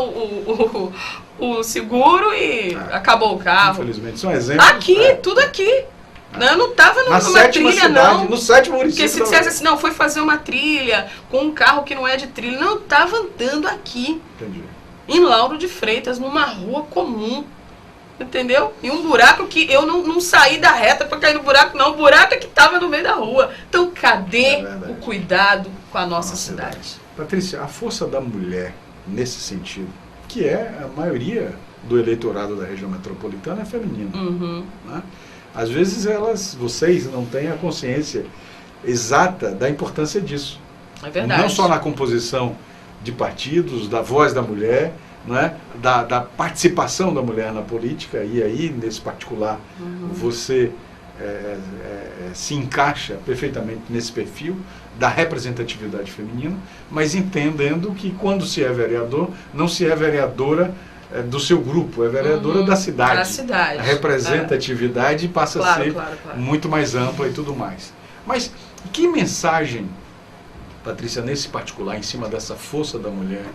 o seguro e acabou o carro. Infelizmente, isso é um exemplo. Aqui, tudo aqui. Não, eu não estava numa trilha, não. No 7º município. Porque se dissesse assim, não, foi fazer uma trilha com um carro que não é de trilha. Não, eu estava andando aqui. Entendi. Em Lauro de Freitas, numa rua comum. Entendeu? E um buraco que eu não saí da reta para cair no buraco, não. O buraco é que estava no meio da rua. Então, cadê o cuidado com a nossa cidade? Patrícia, a força da mulher, nesse sentido, que é a maioria do eleitorado da região metropolitana, é feminina. Né? Às vezes vocês não têm a consciência exata da importância disso. É verdade. Não só na composição de partidos, da voz da mulher, né? da participação da mulher na política, e aí, nesse particular, você se encaixa perfeitamente nesse perfil da representatividade feminina, mas entendendo que quando se é vereador, não se é vereadora do seu grupo, é vereadora da cidade. Da cidade. A representatividade passa a ser muito mais ampla e tudo mais. Mas que mensagem, Patrícia, nesse particular, em cima dessa força da mulher,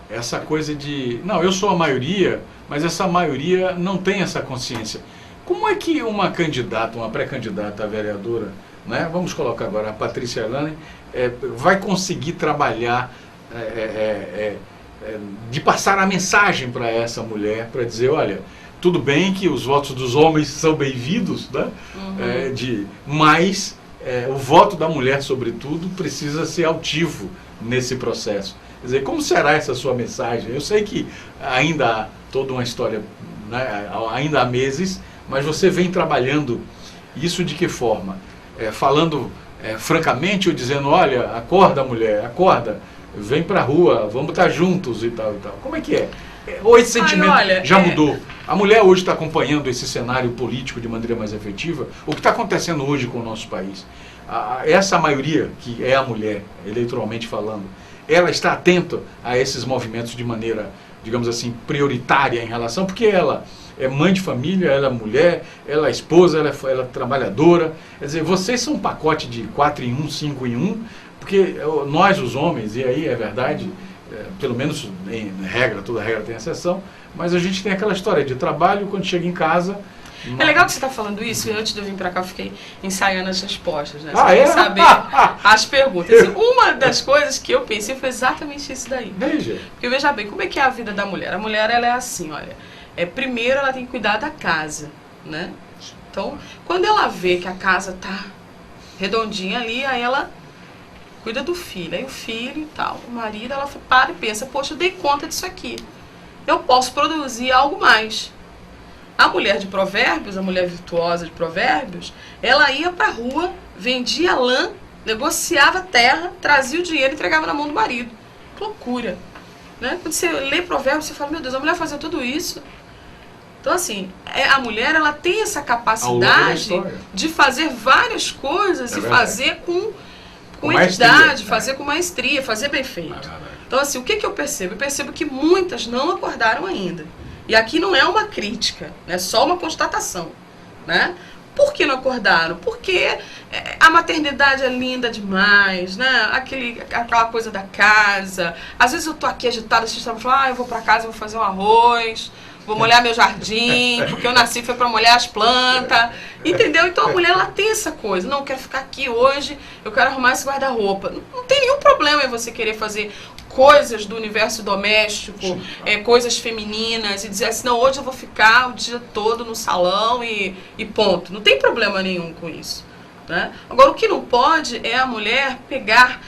essa coisa de, não, eu sou a maioria, mas essa maioria não tem essa consciência. Como é que uma candidata, uma pré-candidata a vereadora, né, vamos colocar agora a Patrícia Erlane, vai conseguir trabalhar de passar a mensagem para essa mulher, para dizer, olha, tudo bem que os votos dos homens são bem-vindos, né? Mas o voto da mulher, sobretudo, precisa ser altivo nesse processo. Quer dizer, como será essa sua mensagem? Eu sei que ainda há toda uma história, né, ainda há meses, mas você vem trabalhando isso de que forma? Falando francamente ou dizendo, olha, acorda mulher, acorda, vem pra rua, vamos estar juntos e tal e tal. Como é que é? Ou esse sentimento já mudou? A mulher hoje está acompanhando esse cenário político de maneira mais efetiva? O que está acontecendo hoje com o nosso país? Essa maioria, que é a mulher, eleitoralmente falando, ela está atenta a esses movimentos de maneira, digamos assim, prioritária em relação, porque ela é mãe de família, ela é mulher, ela é esposa, ela é trabalhadora. Quer dizer, vocês são um pacote de 4 em 1, 5 em 1, porque nós, os homens, e aí é verdade, pelo menos em regra, toda regra tem exceção, mas a gente tem aquela história de trabalho, quando chega em casa... É legal que você está falando isso, e antes de eu vir para cá eu fiquei ensaiando as respostas, né? Saber as perguntas. Assim, uma das coisas que eu pensei foi exatamente isso daí. Veja. Porque veja bem, como é que é a vida da mulher? A mulher, ela é assim, olha, primeiro ela tem que cuidar da casa, né? Então, quando ela vê que a casa tá redondinha ali, aí ela cuida do filho, aí o filho e tal, o marido, ela para e pensa, poxa, eu dei conta disso aqui, eu posso produzir algo mais. A mulher de Provérbios, a mulher virtuosa de Provérbios, ela ia para a rua, vendia lã, negociava terra, trazia o dinheiro e entregava na mão do marido. Que loucura, né? Quando você lê Provérbios, você fala, meu Deus, a mulher fazia tudo isso. Então, assim, a mulher, ela tem essa capacidade de fazer várias coisas e fazer com equidade, fazer com maestria, fazer bem feito. Então, assim, o que eu percebo? Eu percebo que muitas não acordaram ainda. E aqui não é uma crítica, é só uma constatação, né? Por que não acordaram? Porque a maternidade é linda demais, né? Aquela coisa da casa. Às vezes eu tô aqui agitada, vocês estão falando, eu vou para casa, vou fazer um arroz, vou molhar meu jardim, porque eu nasci foi para molhar as plantas, entendeu? Então a mulher, ela tem essa coisa, não, eu quero ficar aqui hoje, eu quero arrumar esse guarda-roupa. Não tem nenhum problema em você querer fazer coisas do universo doméstico, coisas femininas, e dizer assim, não, hoje eu vou ficar o dia todo no salão e ponto. Não tem problema nenhum com isso, né? Agora, o que não pode é a mulher pegar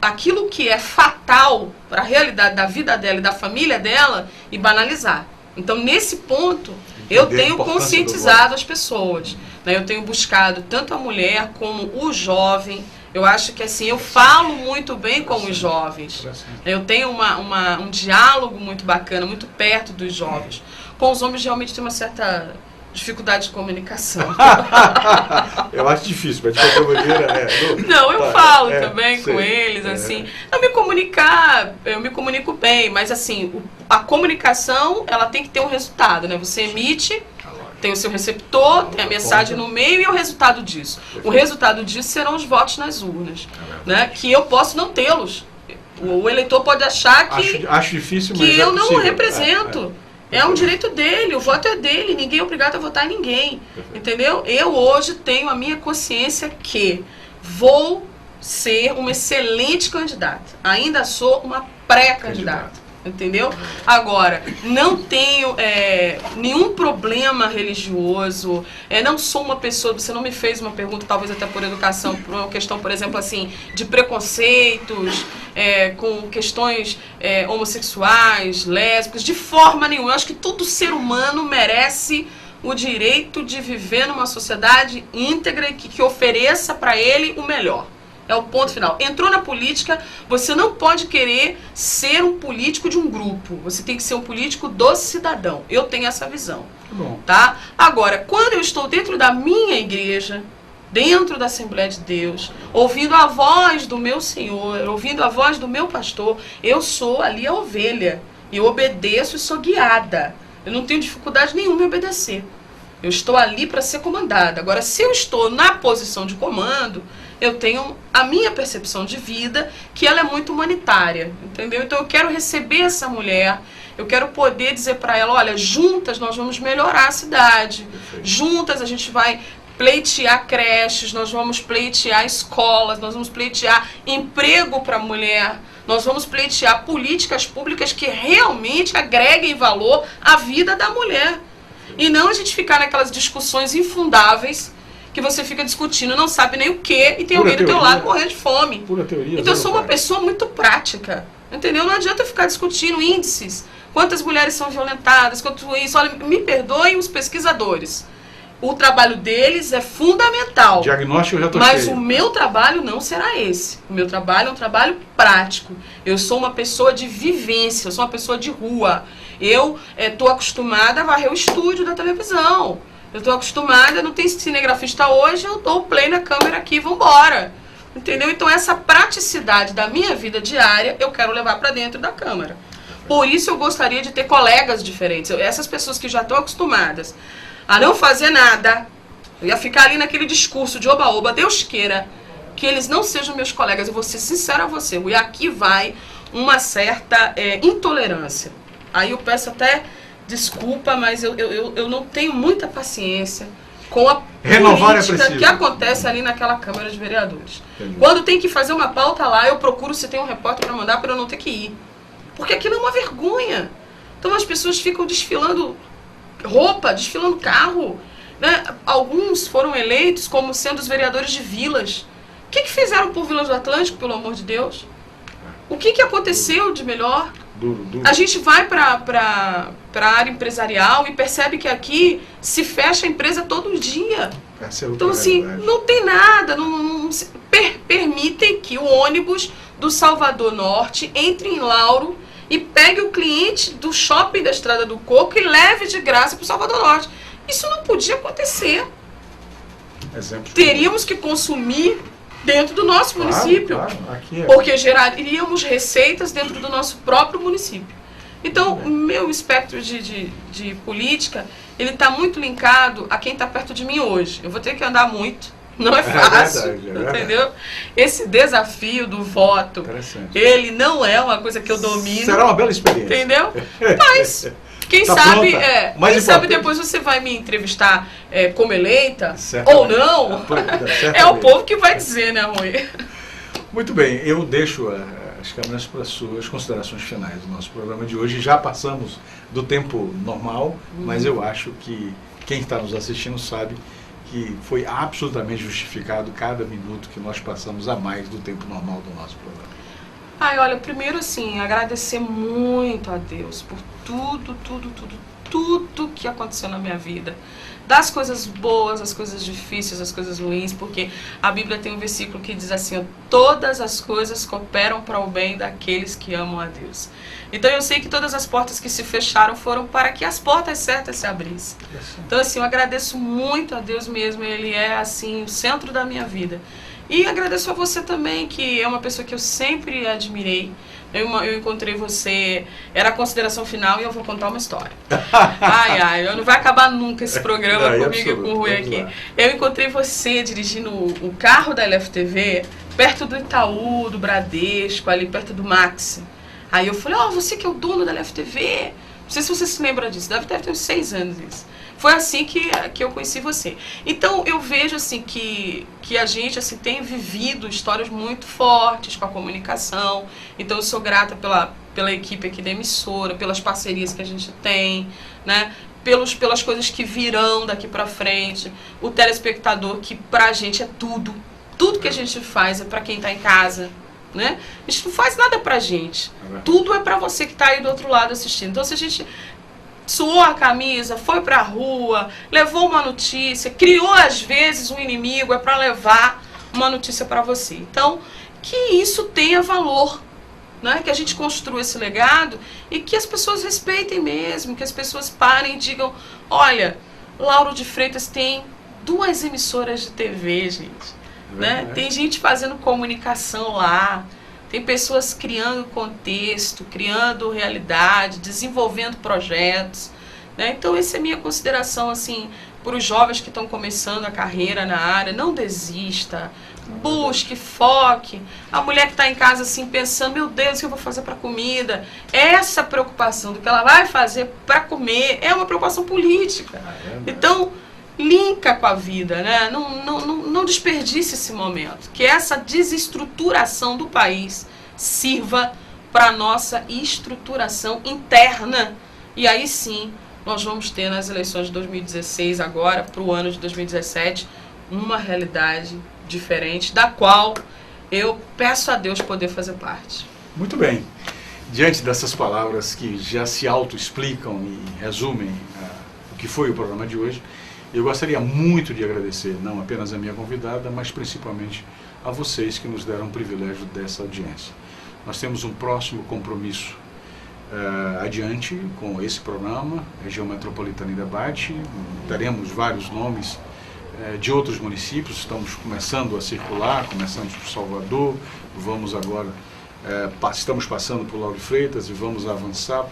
aquilo que é fatal para a realidade da vida dela e da família dela e banalizar. Então, nesse ponto, eu tenho conscientizado as pessoas, né? Eu tenho buscado tanto a mulher como o jovem. Eu acho que assim, eu falo muito bem com os jovens. Eu tenho um diálogo muito bacana, muito perto dos jovens. Com os homens realmente tem uma certa dificuldade de comunicação. Eu acho difícil, mas de qualquer maneira... Não, eu falo também com eles, assim. Eu me comunico bem, mas assim, a comunicação, ela tem que ter um resultado, né? Você emite Tem o seu receptor, tem a mensagem no meio e o resultado disso. O resultado disso serão os votos nas urnas, né? Que eu posso não tê-los. O eleitor pode achar que, acho difícil, que mas eu é não possível. represento. É um direito dele, o voto é dele, ninguém é obrigado a votar em ninguém. Entendeu? Eu hoje tenho a minha consciência que vou ser uma excelente candidata. Ainda sou uma pré-candidata. Entendeu? Agora, não tenho nenhum problema religioso, não sou uma pessoa, você não me fez uma pergunta, talvez até por educação, por uma questão, por exemplo, assim, de preconceitos, com questões homossexuais, lésbicas, de forma nenhuma. Eu acho que todo ser humano merece o direito de viver numa sociedade íntegra e que ofereça para ele o melhor. É o ponto final. Entrou na política, você não pode querer ser um político de um grupo. Você tem que ser um político do cidadão. Eu tenho essa visão. Bom. Tá? Agora, quando eu estou dentro da minha igreja, dentro da Assembleia de Deus, ouvindo a voz do meu Senhor, ouvindo a voz do meu pastor, eu sou ali a ovelha. Eu obedeço e sou guiada. Eu não tenho dificuldade nenhuma em obedecer. Eu estou ali para ser comandada. Agora, se eu estou na posição de comando, eu tenho a minha percepção de vida, que ela é muito humanitária, entendeu? Então eu quero receber essa mulher, eu quero poder dizer para ela, olha, juntas nós vamos melhorar a cidade, juntas a gente vai pleitear creches, nós vamos pleitear escolas, nós vamos pleitear emprego para a mulher, nós vamos pleitear políticas públicas que realmente agreguem valor à vida da mulher. E não a gente ficar naquelas discussões infundáveis, que você fica discutindo, não sabe nem o que, e tem alguém do teu lado morrendo de fome. Pura teoria. Então eu sou uma pessoa muito prática, entendeu? Não adianta eu ficar discutindo índices, quantas mulheres são violentadas, quanto isso. Olha, me perdoem os pesquisadores. O trabalho deles é fundamental. Diagnóstico eu já estou Mas cheio. o meu trabalho não será esse. O meu trabalho é um trabalho prático. Eu sou uma pessoa de vivência, eu sou uma pessoa de rua. Eu estou acostumada a varrer o estúdio da televisão. Eu estou acostumada, não tem cinegrafista hoje, eu dou o play na câmera aqui e vambora. Entendeu? Então essa praticidade da minha vida diária, eu quero levar para dentro da Câmara. Por isso eu gostaria de ter colegas diferentes. Essas pessoas que já estão acostumadas a não fazer nada, eu ia ficar ali naquele discurso de oba-oba, Deus queira que eles não sejam meus colegas. Eu vou ser sincera a você, e aqui vai uma certa intolerância. Aí eu peço até desculpa, mas eu não tenho muita paciência com a política que acontece ali naquela Câmara de Vereadores. Entendi. Quando tem que fazer uma pauta lá, eu procuro se tem um repórter para mandar para eu não ter que ir. Porque aquilo é uma vergonha. Então as pessoas ficam desfilando roupa, desfilando carro. Né? Alguns foram eleitos como sendo os vereadores de vilas. O que fizeram por Vilas do Atlântico, pelo amor de Deus? O que aconteceu de melhor? A gente vai para a área empresarial e percebe que aqui se fecha a empresa todo dia. Então, assim, não tem nada. Permitem que o ônibus do Salvador Norte entre em Lauro e pegue o cliente do shopping da Estrada do Coco e leve de graça para o Salvador Norte. Isso não podia acontecer. Teríamos que consumir dentro do nosso município, porque geraríamos receitas dentro do nosso próprio município. Então, o meu espectro de política, ele está muito linkado a quem está perto de mim hoje. Eu vou ter que andar muito, não é fácil, entendeu? Esse desafio do voto, ele não é uma coisa que eu domino. Será uma bela experiência. Entendeu? Mas... Quem sabe depois você vai me entrevistar como eleita, ou não, é o povo que vai dizer, né, Rui? Muito bem, eu deixo as câmeras para as suas considerações finais do nosso programa de hoje. Já passamos do tempo normal, mas eu acho que quem está nos assistindo sabe que foi absolutamente justificado cada minuto que nós passamos a mais do tempo normal do nosso programa. Ai, olha, primeiro assim, agradecer muito a Deus por tudo que aconteceu na minha vida. Das coisas boas, as coisas difíceis, as coisas ruins, porque a Bíblia tem um versículo que diz assim, ó, todas as coisas cooperam para o bem daqueles que amam a Deus. Então eu sei que todas as portas que se fecharam foram para que as portas certas se abrissem. Então assim, eu agradeço muito a Deus mesmo, Ele é assim o centro da minha vida. E agradeço a você também, que é uma pessoa que eu sempre admirei. Eu encontrei você, era a consideração final, e eu vou contar uma história. Não vai acabar nunca esse programa comigo e com o Rui aqui. Eu encontrei você dirigindo o carro da LFTV perto do Itaú, do Bradesco, ali perto do Maxi. Aí eu falei, você que é o dono da LFTV? Não sei se você se lembra disso, deve ter uns 6 anos isso. Foi assim que eu conheci você. Então eu vejo assim que a gente assim, tem vivido histórias muito fortes com a comunicação. Então eu sou grata pela equipe aqui da emissora, pelas parcerias que a gente tem, né? Pelas coisas que virão daqui pra frente. O telespectador, que pra gente é tudo. Tudo que a gente faz é pra quem tá em casa, né? A gente não faz nada pra gente. Tudo é pra você que tá aí do outro lado assistindo. Então se a gente suou a camisa, foi pra rua, levou uma notícia, criou às vezes um inimigo, é pra levar uma notícia pra você. Então, que isso tenha valor, né? Que a gente construa esse legado e que as pessoas respeitem mesmo, que as pessoas parem e digam, olha, Lauro de Freitas tem 2 emissoras de TV, gente. Né? Tem gente fazendo comunicação lá, tem pessoas criando contexto, criando realidade, desenvolvendo projetos, né? Então essa é a minha consideração assim, para os jovens que estão começando a carreira na área. Não desista, busque, foque. A mulher que está em casa assim pensando, meu Deus, o que eu vou fazer para comida? Essa preocupação do que ela vai fazer para comer é uma preocupação política. Então linka com a vida, né? Não desperdice esse momento. Que essa desestruturação do país sirva para a nossa estruturação interna. E aí sim, nós vamos ter nas eleições de 2016, agora, para o ano de 2017, uma realidade diferente, da qual eu peço a Deus poder fazer parte. Muito bem. Diante dessas palavras que já se auto-explicam e resumem o que foi o programa de hoje, eu gostaria muito de agradecer, não apenas a minha convidada, mas principalmente a vocês que nos deram o privilégio dessa audiência. Nós temos um próximo compromisso adiante com esse programa, Região Metropolitana em Debate. Teremos vários nomes de outros municípios, estamos começando a circular, começamos por Salvador, vamos agora, estamos passando por Lauro de Freitas e vamos avançar.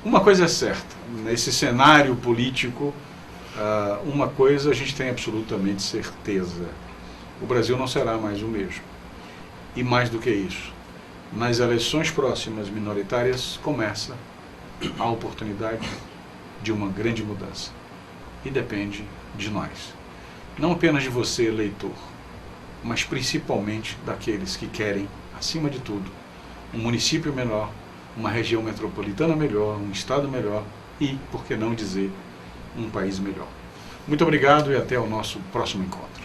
Uma coisa é certa, nesse cenário político, uma coisa a gente tem absolutamente certeza: o Brasil não será mais o mesmo. E mais do que isso, nas eleições próximas minoritárias começa a oportunidade de uma grande mudança. E depende de nós. Não apenas de você, eleitor, mas principalmente daqueles que querem, acima de tudo, um município melhor, uma região metropolitana melhor, um estado melhor e, por que não dizer, um país melhor. Muito obrigado e até o nosso próximo encontro.